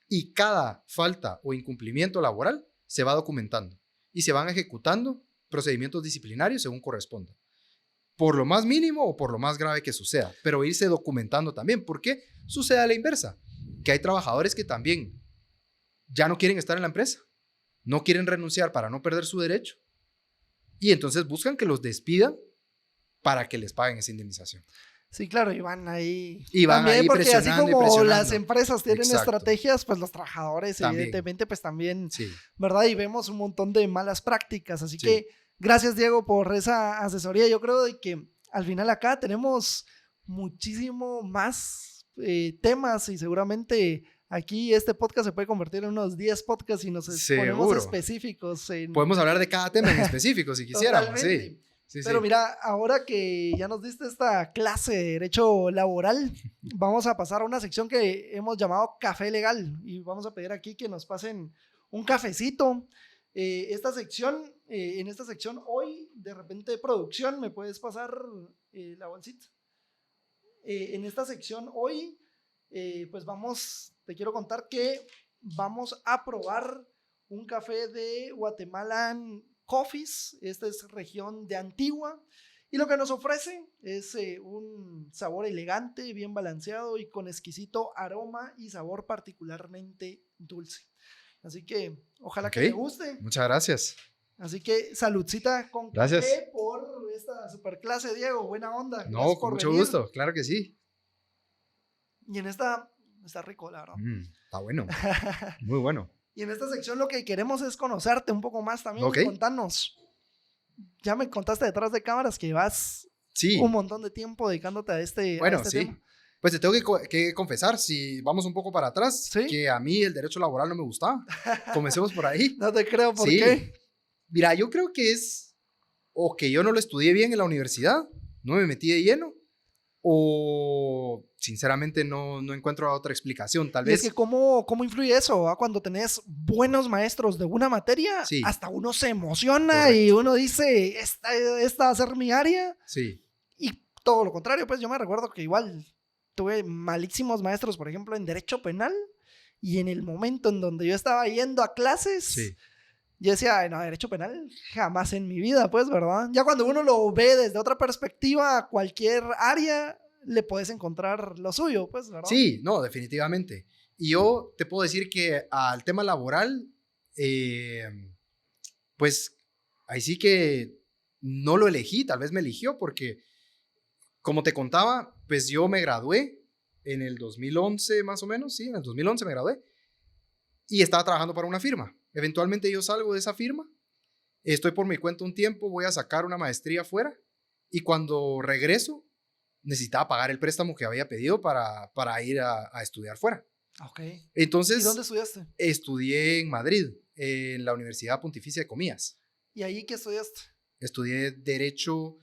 y cada falta o incumplimiento laboral se va documentando y se van ejecutando procedimientos disciplinarios según corresponda. Por lo más mínimo o por lo más grave que suceda, pero irse documentando también, porque sucede a la inversa, que hay trabajadores que también ya no quieren estar en la empresa, no quieren renunciar para no perder su derecho y entonces buscan que los despidan para que les paguen esa indemnización. Sí, claro, y van ahí. Y van también ahí porque así presionando y como presionando. las empresas tienen Exacto. estrategias, pues los trabajadores También. evidentemente pues también, Sí. ¿verdad? Y vemos un montón de malas prácticas, así Sí. que gracias Diego por esa asesoría. Yo creo de que al final acá tenemos muchísimo más temas y seguramente aquí este podcast se puede convertir en unos 10 podcasts y nos ponemos Seguro. específicos. Podemos hablar de cada tema en específico si quisiéramos. Totalmente. Sí. Sí, Pero sí. mira, ahora que ya nos diste esta clase de derecho laboral, vamos a pasar a una sección que hemos llamado Café Legal y vamos a pedir aquí que nos pasen un cafecito. En esta sección hoy, de repente producción, ¿me puedes pasar la bolsita? En esta sección hoy, pues te quiero contar que vamos a probar un café de Guatemalan Coffees. Esta es región de Antigua y lo que nos ofrece es un sabor elegante, bien balanceado y con exquisito aroma y sabor particularmente dulce. Así que ojalá que le guste. Muchas gracias. Así que saludcita con Gracias. café por esta super clase, Diego. Buena onda. No, con mucho gusto. Claro que sí. Y en esta está rico, la verdad. Está bueno. Muy bueno. Y en esta sección lo que queremos es conocerte un poco más también. Okay. Contanos. Ya me contaste detrás de cámaras que vas un montón de tiempo dedicándote a este tema. Pues te tengo que confesar, si vamos un poco para atrás, que a mí el derecho laboral no me gustaba. Comencemos por ahí. No te creo, ¿por qué? Mira, yo creo que es o que yo no lo estudié bien en la universidad, no me metí de lleno, o sinceramente no encuentro otra explicación, tal vez. Es que ¿cómo influye eso? Cuando tenés buenos maestros de una materia, hasta uno se emociona. Correcto. Y uno dice, esta va a ser mi área. Sí. Y todo lo contrario, pues yo me recuerdo que igual tuve malísimos maestros, por ejemplo, en Derecho Penal, y en el momento en donde yo estaba yendo a clases, yo decía, no, Derecho Penal jamás en mi vida, pues, ¿verdad? Ya cuando uno lo ve desde otra perspectiva, cualquier área le puedes encontrar lo suyo, pues, ¿verdad? Sí, no, definitivamente. Y yo te puedo decir que al tema laboral, pues, ahí sí que no lo elegí, tal vez me eligió porque, como te contaba, pues yo me gradué en el 2011 más o menos, sí, en el 2011 me gradué y estaba trabajando para una firma. Eventualmente yo salgo de esa firma, estoy por mi cuenta un tiempo, voy a sacar una maestría afuera y cuando regreso necesitaba pagar el préstamo que había pedido para ir a estudiar fuera. Ok. Entonces, ¿Y dónde estudiaste? Estudié en Madrid, en la Universidad Pontificia de Comillas. ¿Y ahí qué estudiaste? Estudié Derecho,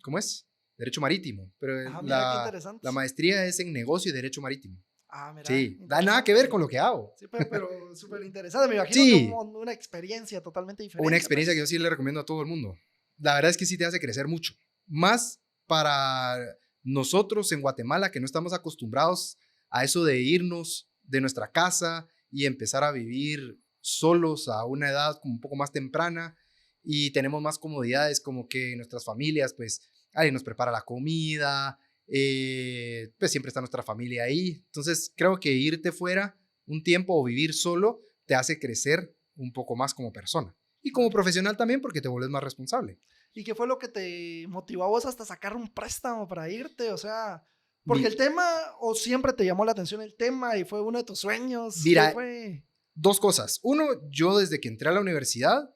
¿cómo es? Derecho Marítimo, pero mira, qué interesante. la maestría es en Negocio y Derecho Marítimo. Ah, mira. Sí, da nada que ver con lo que hago. Sí, pero súper interesante. Me imagino que una experiencia totalmente diferente. Una experiencia pues. que yo sí le recomiendo a todo el mundo. La verdad es que sí te hace crecer mucho. Más para nosotros en Guatemala, que no estamos acostumbrados a eso de irnos de nuestra casa y empezar a vivir solos a una edad como un poco más temprana y tenemos más comodidades como que nuestras familias, pues alguien nos prepara la comida, pues siempre está nuestra familia ahí. Entonces creo que irte fuera un tiempo o vivir solo te hace crecer un poco más como persona y como profesional también porque te vuelves más responsable. ¿Y qué fue lo que te motivó a vos hasta sacar un préstamo para irte? O sea, porque el tema, o siempre te llamó la atención el tema y fue uno de tus sueños. Mira, ¿qué fue? Dos cosas. Uno, yo desde que entré a la universidad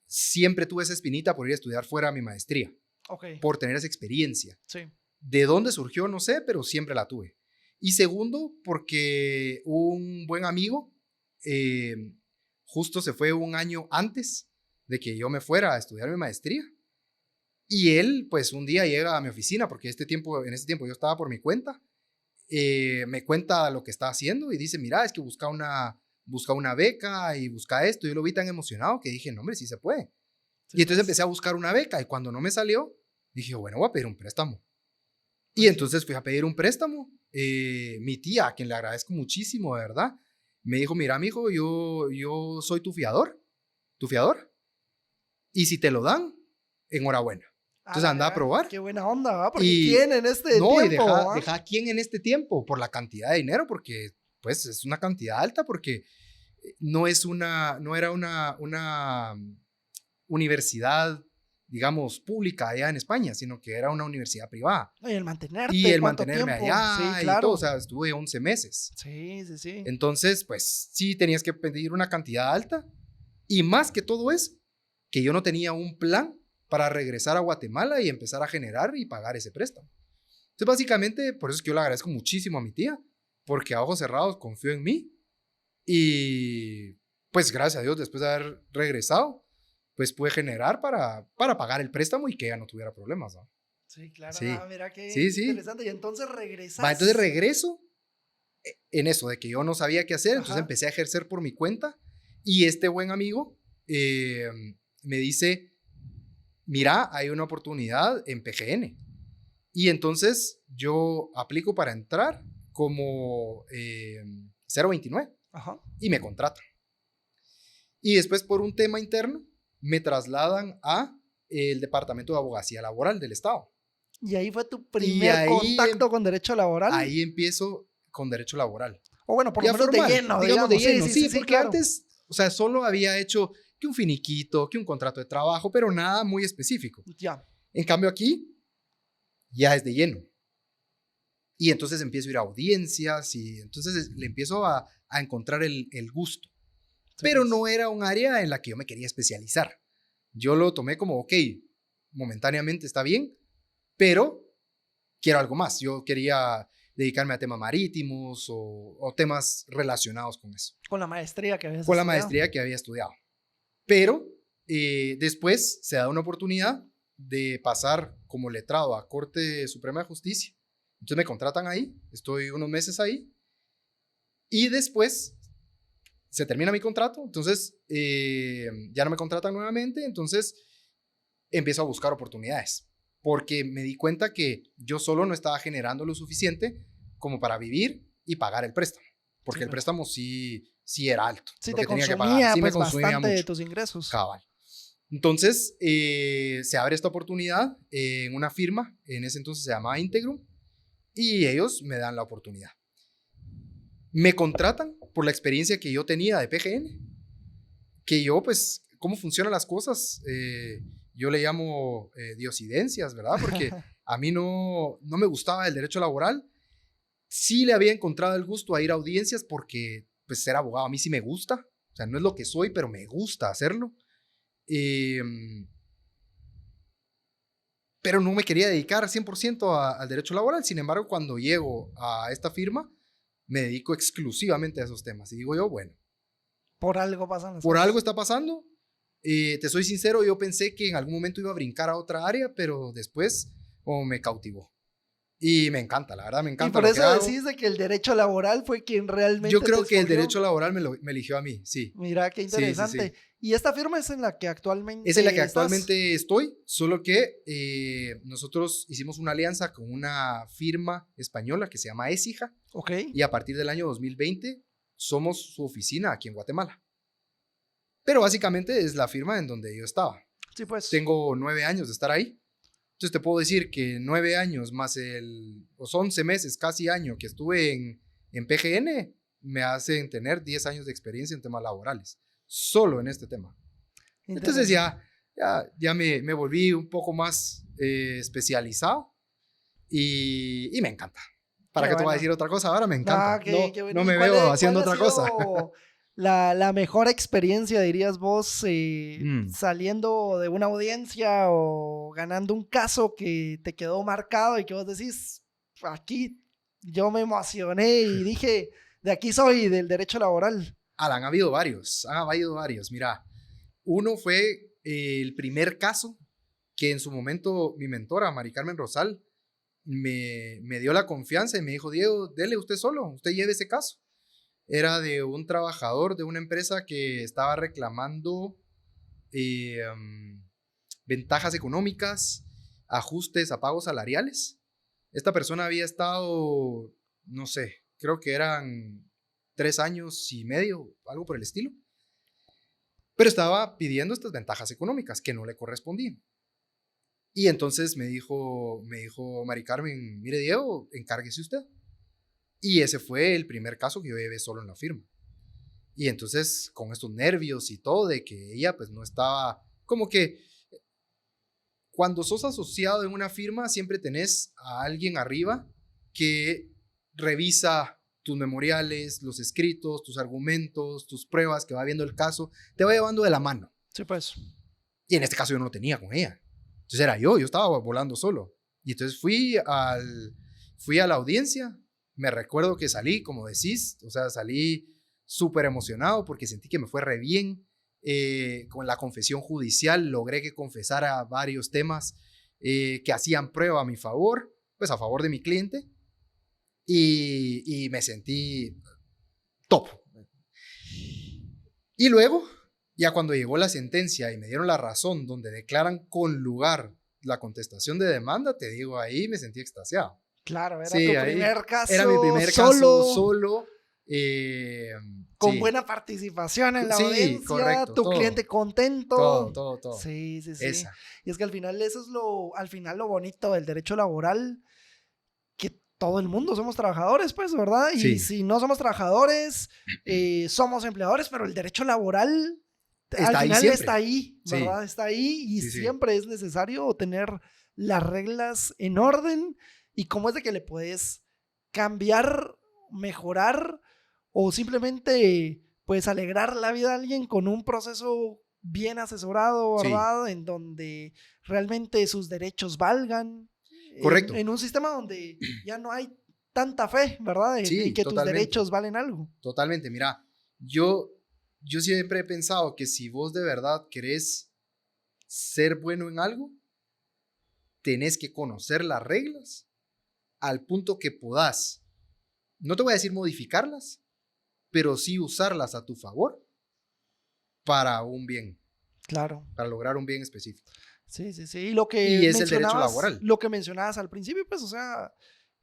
siempre tuve esa espinita por ir a estudiar fuera mi maestría. Ok. Por tener esa experiencia. Sí. ¿De dónde surgió? No sé, pero siempre la tuve. Y segundo, porque un buen amigo justo se fue un año antes de que yo me fuera a estudiar mi maestría. Y él, pues, un día llega a mi oficina, porque en ese tiempo yo estaba por mi cuenta. Me cuenta lo que está haciendo y dice, mira, es que busca una beca y busca esto. Yo lo vi tan emocionado que dije, no, hombre, sí se puede. Sí, y entonces empecé a buscar una beca y cuando no me salió, dije, bueno, voy a pedir un préstamo. Y entonces fui a pedir un préstamo. Mi tía, a quien le agradezco muchísimo, de verdad, me dijo, mira, mijo, yo soy tu fiador. Y si te lo dan, enhorabuena. Entonces anda a probar. Qué buena onda, ¿va? Porque ¿quién en este tiempo? No, y deja quién en este tiempo, por la cantidad de dinero, porque pues es una cantidad alta, porque no era una universidad, digamos, pública allá en España, sino que era una universidad privada. Y el mantenerte. Y el mantenerme allá, sí, claro. y todo, o sea, estuve 11 meses. Sí. Entonces, pues sí tenías que pedir una cantidad alta, y más que todo eso, que yo no tenía un plan para regresar a Guatemala y empezar a generar y pagar ese préstamo. Entonces, básicamente, por eso es que yo le agradezco muchísimo a mi tía, porque a ojos cerrados confió en mí y pues gracias a Dios, después de haber regresado, pues pude generar para pagar el préstamo y que ella no tuviera problemas, ¿no? Sí, claro. Sí. Mira qué sí. interesante. Y entonces regresas. Entonces regreso en eso, de que yo no sabía qué hacer, entonces empecé a ejercer por mi cuenta y este buen amigo me dice, mira, hay una oportunidad en PGN. Y entonces yo aplico para entrar como 029 y me contratan. Y después por un tema interno me trasladan a el Departamento de Abogacía Laboral del Estado. Y ahí fue tu primer contacto con derecho laboral. Ahí empiezo con derecho laboral. O bueno, por lo menos formal, de lleno. Digamos de lleno, sí, porque claro. antes, o sea, solo había hecho que un finiquito, que un contrato de trabajo, pero nada muy específico. Ya. En cambio aquí, ya es de lleno. Y entonces empiezo a ir a audiencias y entonces le empiezo a encontrar el gusto. Pero no era un área en la que yo me quería especializar. Yo lo tomé como, ok, momentáneamente está bien, pero quiero algo más. Yo quería dedicarme a temas marítimos o temas relacionados con eso. Con la maestría que habías estudiado. Con la maestría que había estudiado. Pero después se da una oportunidad de pasar como letrado a Corte Suprema de Justicia. Entonces me contratan ahí, estoy unos meses ahí y después se termina mi contrato, entonces ya no me contratan nuevamente, entonces empiezo a buscar oportunidades porque me di cuenta que yo solo no estaba generando lo suficiente como para vivir y pagar el préstamo, porque el préstamo sí era alto. Sí, lo te que tenía consumía, que pagar. Sí, pues, me consumía bastante mucho. De tus ingresos. Cabal. Entonces, se abre esta oportunidad en una firma, en ese entonces se llamaba Integrum, y ellos me dan la oportunidad. Me contratan por la experiencia que yo tenía de PGN, que yo, pues, cómo funcionan las cosas, yo le llamo diosidencias, ¿verdad? Porque a mí no me gustaba el derecho laboral. Sí le había encontrado el gusto a ir a audiencias porque, pues, ser abogado a mí sí me gusta. O sea, no es lo que soy, pero me gusta hacerlo. Pero no me quería dedicar 100% al derecho laboral. Sin embargo, cuando llego a esta firma, me dedico exclusivamente a esos temas. Y digo yo, bueno. Por algo pasan las Por cosas. algo está pasando. Te soy sincero, yo pensé que en algún momento iba a brincar a otra área, pero después me cautivó. Y me encanta, la verdad, me encanta. Y por eso decís de que el derecho laboral fue quien realmente yo creo que el derecho laboral me eligió a mí, sí. Mira, qué interesante. Sí. ¿Y esta firma es en la que actualmente Es en la que actualmente estoy, solo que nosotros hicimos una alianza con una firma española que se llama Écija. Ok. Y a partir del año 2020 somos su oficina aquí en Guatemala. Pero básicamente es la firma en donde yo estaba. Sí, pues. Tengo 9 años de estar ahí. Entonces te puedo decir que 9 años más los 11 meses, casi año que estuve en PGN, me hacen tener 10 años de experiencia en temas laborales, solo en este tema. Entonces ya me volví un poco más especializado y me encanta. ¿Para qué te voy a decir otra cosa? Ahora me encanta. No me veo haciendo otra cosa. La mejor experiencia, dirías vos, saliendo de una audiencia o ganando un caso que te quedó marcado y que vos decís, aquí yo me emocioné y dije, de aquí soy, del derecho laboral. Han habido varios. Mira, uno fue el primer caso que en su momento mi mentora, Mari Carmen Rosal, me dio la confianza y me dijo, Diego, dele usted solo, usted lleve ese caso. Era de un trabajador de una empresa que estaba reclamando ventajas económicas, ajustes a pagos salariales. Esta persona había estado, no sé, creo que eran 3 años y medio, algo por el estilo, pero estaba pidiendo estas ventajas económicas que no le correspondían. Y entonces me dijo Mari Carmen, mire Diego, encárguese usted. Y ese fue el primer caso que yo llevé solo en la firma. Y entonces con estos nervios y todo de que ella pues no estaba, como que cuando sos asociado en una firma siempre tenés a alguien arriba que revisa tus memoriales, los escritos, tus argumentos, tus pruebas, que va viendo el caso, te va llevando de la mano. Sí, pues. Y en este caso yo no lo tenía con ella. Entonces era yo estaba volando solo. Y entonces fui a la audiencia. Me recuerdo que salí, como decís, o sea, salí súper emocionado porque sentí que me fue re bien. Con la confesión judicial logré que confesara varios temas que hacían prueba a mi favor, pues a favor de mi cliente. Y me sentí top. Y luego, ya cuando llegó la sentencia y me dieron la razón donde declaran con lugar la contestación de demanda, te digo, ahí me sentí extasiado. Claro, era tu primer caso. Era mi primer caso solo. Con buena participación en la audiencia, correcto, tu cliente contento. Todo. Sí. Esa. Y es que al final eso es lo bonito del derecho laboral, que todo el mundo somos trabajadores, pues, ¿verdad? Y si no somos trabajadores, somos empleadores, pero el derecho laboral al final está ahí, ¿verdad? Está ahí y siempre es necesario tener las reglas en orden. Y cómo es de que le puedes cambiar, mejorar o simplemente pues alegrar la vida a alguien con un proceso bien asesorado, ¿verdad? En donde realmente sus derechos valgan. Correcto. En un sistema donde ya no hay tanta fe, ¿verdad? En que tus derechos valen algo. Totalmente. Mira, yo siempre he pensado que si vos de verdad querés ser bueno en algo, tenés que conocer las reglas al punto que podás, no te voy a decir modificarlas, pero sí usarlas a tu favor para un bien. Claro. Para lograr un bien específico. Sí. Y es el derecho laboral. Lo que mencionabas al principio, pues, o sea,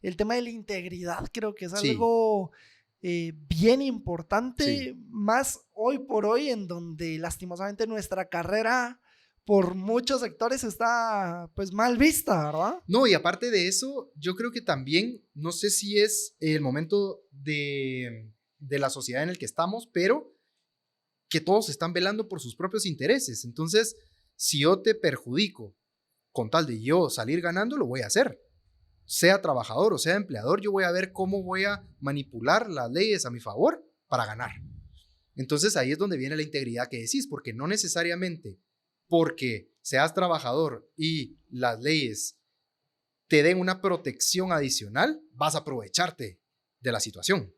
el tema de la integridad creo que es algo bien importante, más hoy por hoy, en donde lastimosamente nuestra carrera por muchos sectores está pues mal vista, ¿verdad? No, y aparte de eso, yo creo que también, no sé si es el momento de la sociedad en el que estamos, pero que todos están velando por sus propios intereses. Entonces, si yo te perjudico con tal de yo salir ganando, lo voy a hacer. Sea trabajador o sea empleador, yo voy a ver cómo voy a manipular las leyes a mi favor para ganar. Entonces, ahí es donde viene la integridad que decís, porque no necesariamente porque seas trabajador y las leyes te den una protección adicional, vas a aprovecharte de la situación.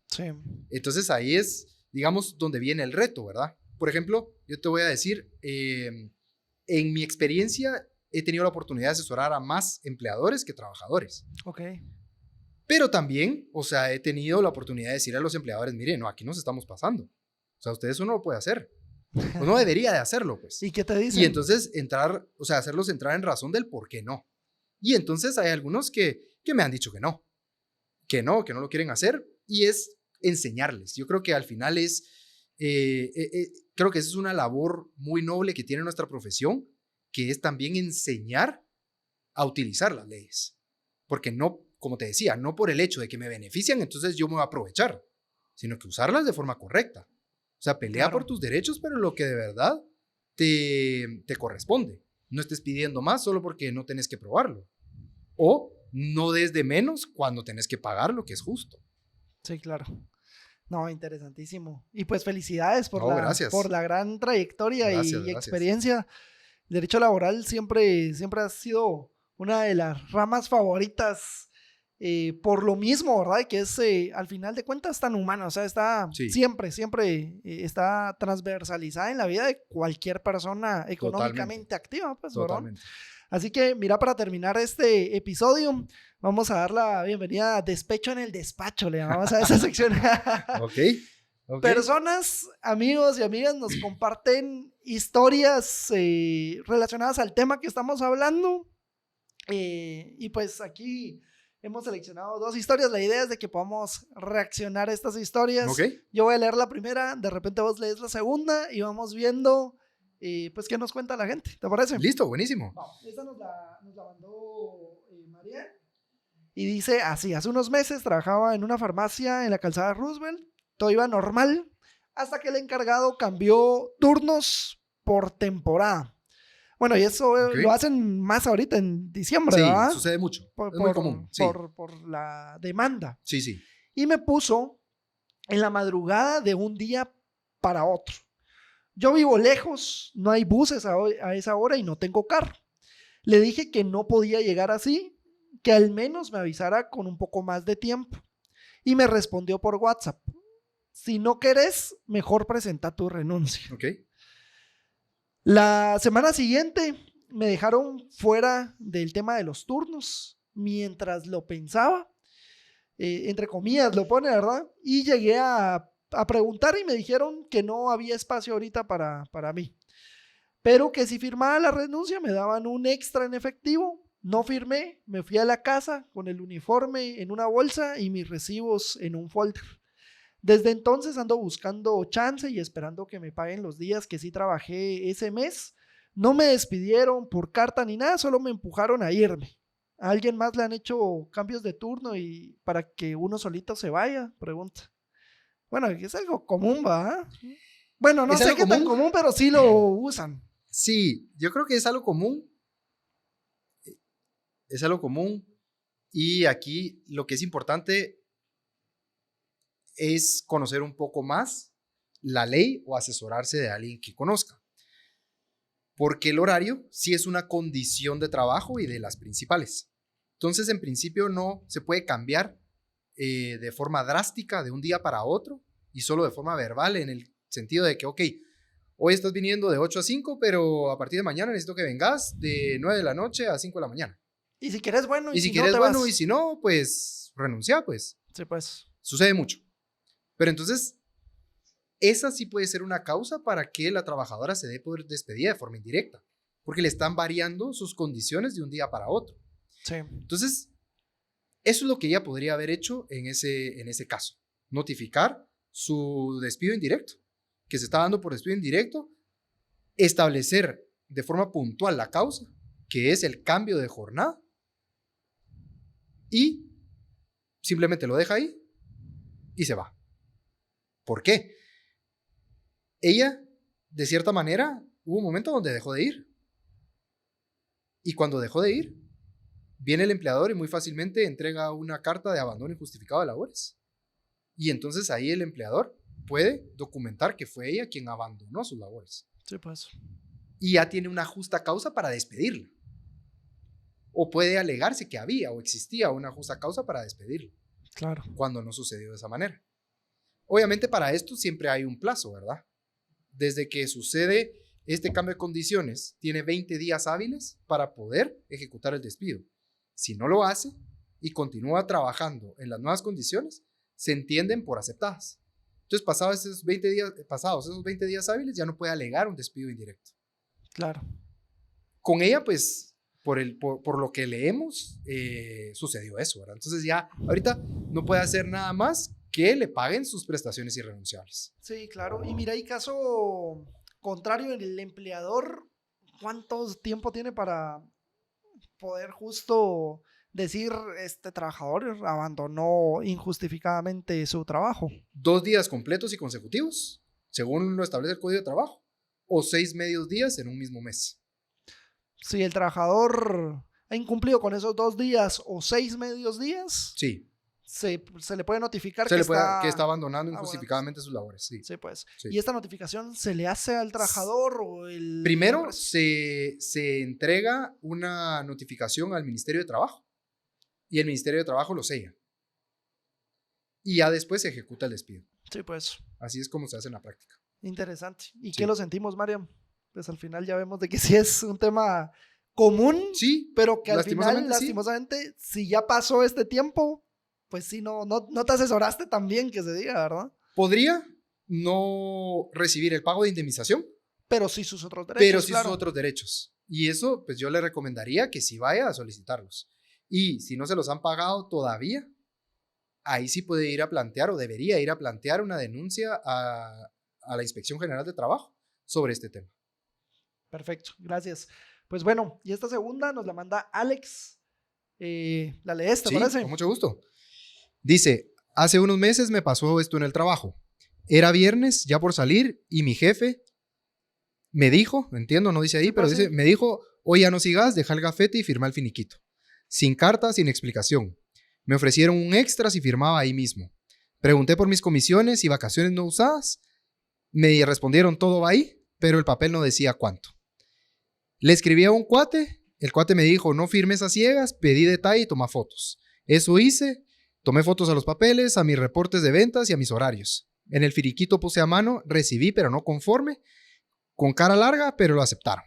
Sí. Entonces ahí es, digamos, donde viene el reto, ¿verdad? Por ejemplo, yo te voy a decir, en mi experiencia he tenido la oportunidad de asesorar a más empleadores que trabajadores. Ok. Pero también, o sea, he tenido la oportunidad de decir a los empleadores, miren, no, aquí nos estamos pasando. O sea, ustedes eso no lo puede hacer. O no debería de hacerlo, pues. ¿Y qué te dicen? Y entonces hacerlos entrar en razón del por qué no. Y entonces hay algunos que me han dicho que no lo quieren hacer, y es enseñarles. Yo creo que al final creo que esa es una labor muy noble que tiene nuestra profesión, que es también enseñar a utilizar las leyes. Porque no, como te decía, no por el hecho de que me benefician, entonces yo me voy a aprovechar, sino que usarlas de forma correcta. O sea, pelea por tus derechos, pero lo que de verdad te corresponde. No estés pidiendo más solo porque no tenés que probarlo. O no des de menos cuando tenés que pagar lo que es justo. Sí, claro. No, interesantísimo. Y pues felicidades por la gran trayectoria y experiencia. El derecho laboral siempre ha sido una de las ramas favoritas por lo mismo, ¿verdad? Que es, al final de cuentas, tan humana, o sea, está Sí. siempre está transversalizada en la vida de cualquier persona económicamente activa, pues, ¿verdad? Totalmente. Así que, mira, para terminar este episodio, vamos a dar la bienvenida a Despecho en el Despacho, le llamamos a esa sección. Ok. Personas, amigos y amigas nos comparten historias relacionadas al tema que estamos hablando. Y pues aquí hemos seleccionado 2 historias. La idea es de que podamos reaccionar a estas historias. Ok. Yo voy a leer la primera, de repente vos lees la segunda y vamos viendo pues qué nos cuenta la gente. ¿Te parece? Listo, buenísimo. Esta nos la mandó María. Y dice así: hace unos meses trabajaba en una farmacia en la calzada Roosevelt. Todo iba normal hasta que el encargado cambió turnos por temporada. Bueno, y eso lo hacen más ahorita en diciembre, sí, ¿verdad? Sucede mucho. Es muy común. Sí. Por la demanda. Sí, sí. Y me puso en la madrugada de un día para otro. Yo vivo lejos, no hay buses a esa hora y no tengo carro. Le dije que no podía llegar así, que al menos me avisara con un poco más de tiempo. Y me respondió por WhatsApp: si no querés, mejor presenta tu renuncia. Ok. La semana siguiente me dejaron fuera del tema de los turnos mientras lo pensaba, entre comillas lo pone, ¿verdad? Y llegué a preguntar y me dijeron que no había espacio ahorita para mí, pero que si firmaba la renuncia me daban un extra en efectivo. No firmé, me fui a la casa con el uniforme en una bolsa y mis recibos en un folder. Desde entonces ando buscando chance y esperando que me paguen los días que sí trabajé ese mes. No me despidieron por carta ni nada, solo me empujaron a irme. ¿A alguien más le han hecho cambios de turno y para que uno solito se vaya? Pregunta. Bueno, es algo común, ¿va? Bueno, no sé qué tan común, pero sí lo usan. Sí, yo creo que es algo común. Es algo común. Y aquí lo que es importante es conocer un poco más la ley o asesorarse de alguien que conozca. Porque el horario sí es una condición de trabajo y de las principales. Entonces, en principio no se puede cambiar de forma drástica de un día para otro y solo de forma verbal, en el sentido de que, ok, hoy estás viniendo de 8 a 5, pero a partir de mañana necesito que vengas de 9 de la noche a 5 de la mañana. Y si quieres, bueno, y si quieres, no, bueno, y si no, pues renuncia, pues. Sí, pues. Sucede mucho. Pero entonces, esa sí puede ser una causa para que la trabajadora se dé por despedida de forma indirecta, porque le están variando sus condiciones de un día para otro. Sí. Entonces, eso es lo que ella podría haber hecho en ese caso. Notificar su despido indirecto, que se está dando por despido indirecto, establecer de forma puntual la causa, que es el cambio de jornada, y simplemente lo deja ahí y se va. ¿Por qué? Ella, de cierta manera, hubo un momento donde dejó de ir. Y cuando dejó de ir, viene el empleador y muy fácilmente entrega una carta de abandono injustificado de labores. Y entonces ahí el empleador puede documentar que fue ella quien abandonó sus labores. Sí, pues. Y ya tiene una justa causa para despedirla. O puede alegarse que había o existía una justa causa para despedirla. Claro. Cuando no sucedió de esa manera. Obviamente para esto siempre hay un plazo, ¿verdad? Desde que sucede este cambio de condiciones, tiene 20 días hábiles para poder ejecutar el despido. Si no lo hace y continúa trabajando en las nuevas condiciones, se entienden por aceptadas. Entonces, pasados esos 20 días hábiles, ya no puede alegar un despido indirecto. Claro. Con ella, pues, por lo que leemos, sucedió eso, ¿verdad? Entonces ya ahorita no puede hacer nada más que le paguen sus prestaciones irrenunciables. Sí, claro. Y mira, hay caso contrario, el empleador, ¿cuánto tiempo tiene para poder justo decir este trabajador abandonó injustificadamente su trabajo? 2 días completos y consecutivos, según lo establece el Código de Trabajo, o 6 medios días en un mismo mes. Si el trabajador ha incumplido con esos 2 días o 6 medios días, sí, se le puede notificar que está abandonando injustificadamente sus labores. Sí. Sí, pues. Sí. ¿Y esta notificación se le hace al trabajador o el...? Primero se entrega una notificación al Ministerio de Trabajo y el Ministerio de Trabajo lo sella. Y ya después se ejecuta el despido. Sí, pues. Así es como se hace en la práctica. Interesante. ¿Y Sí. qué lo sentimos, Mariam? Pues al final ya vemos de que sí es un tema común, Sí, pero que al final, sí. lastimosamente, si ya pasó este tiempo, pues sí, no te asesoraste tan bien que se diga, ¿verdad? Podría no recibir el pago de indemnización, Pero sí sus otros derechos, pero sí claro. sus otros derechos. Y eso, pues yo le recomendaría que sí vaya a solicitarlos. Y si no se los han pagado todavía, ahí sí puede ir a plantear o debería ir a plantear una denuncia a la Inspección General de Trabajo sobre este tema. Perfecto, gracias. Pues bueno, y esta segunda nos la manda Alex. ¿La lees, te Sí, parece? con mucho gusto. Dice, hace unos meses me pasó esto en el trabajo. Era viernes, ya por salir, y mi jefe me dijo, entiendo, no dice ahí, Sí, pero pues, dice, sí. me dijo, hoy ya no sigas, deja el gafete y firma el finiquito. Sin carta, sin explicación. Me ofrecieron un extra si firmaba ahí mismo. Pregunté por mis comisiones y vacaciones no usadas. Me respondieron todo va ahí, pero el papel no decía cuánto. Le escribí a un cuate, el cuate me dijo, no firmes a ciegas, pedí detalle y toma fotos. Eso hice, tomé fotos a los papeles, a mis reportes de ventas y a mis horarios. En el finiquito puse a mano, recibí pero no conforme, con cara larga, pero lo aceptaron.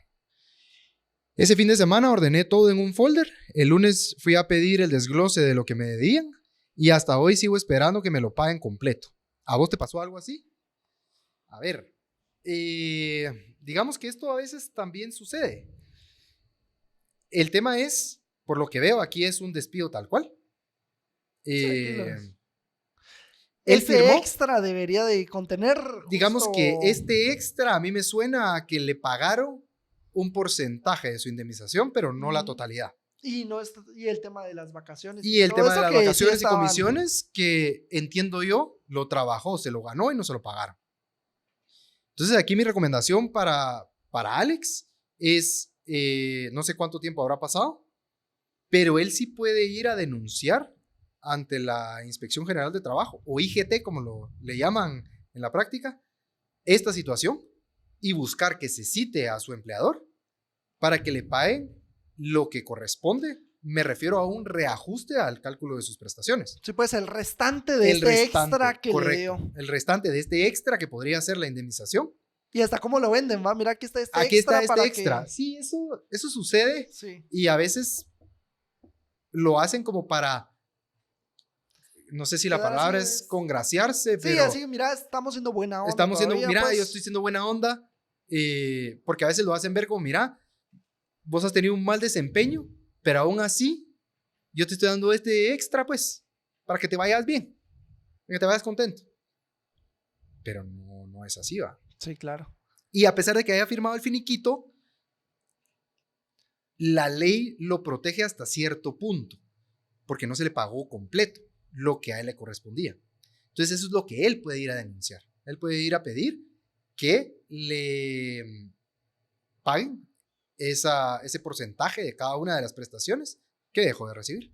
Ese fin de semana ordené todo en un folder. El lunes fui a pedir el desglose de lo que me debían y hasta hoy sigo esperando que me lo paguen completo. ¿A vos te pasó algo así? A ver, digamos que esto a veces también sucede. El tema es, por lo que veo, aquí es un despido tal cual. Sí, aquí lo Él es. Ese firmó. extra debería de contener Digamos justo... que este extra a mí me suena a que le pagaron un porcentaje de su indemnización, pero no la totalidad. Y, y el tema de las vacaciones. Y el todo tema de eso las que sí vacaciones y estaban- comisiones, que entiendo yo, lo trabajó, se lo ganó y no se lo pagaron. Entonces aquí mi recomendación para Alex es, no sé cuánto tiempo habrá pasado, pero él sí puede ir a denunciar ante la Inspección General de Trabajo, o IGT, como le llaman en la práctica, esta situación y buscar que se cite a su empleador para que le paguen lo que corresponde. Me refiero a un reajuste al cálculo de sus prestaciones. Sí, pues el restante de este extra que correcto, le dio. el restante de este extra que podría ser la indemnización. Y hasta cómo lo venden, ¿va? Mira, aquí está este Aquí extra está este para extra. que... Sí, eso sucede Sí. y a veces lo hacen como para, no sé si la Quedar palabra así es congraciarse, Sí, pero así, mira, estamos siendo buena onda estamos siendo, todavía, mira, pues. yo estoy siendo buena onda, porque a veces lo hacen ver como, mira, vos has tenido un mal desempeño, pero aún así, yo te estoy dando este extra, pues, para que te vayas bien, para que te vayas contento. Pero no es así, va. Sí, claro. Y a pesar de que haya firmado el finiquito, la ley lo protege hasta cierto punto, porque no se le pagó completo lo que a él le correspondía. Entonces eso es lo que él puede ir a denunciar. Él puede ir a pedir que le paguen ese porcentaje de cada una de las prestaciones que dejó de recibir.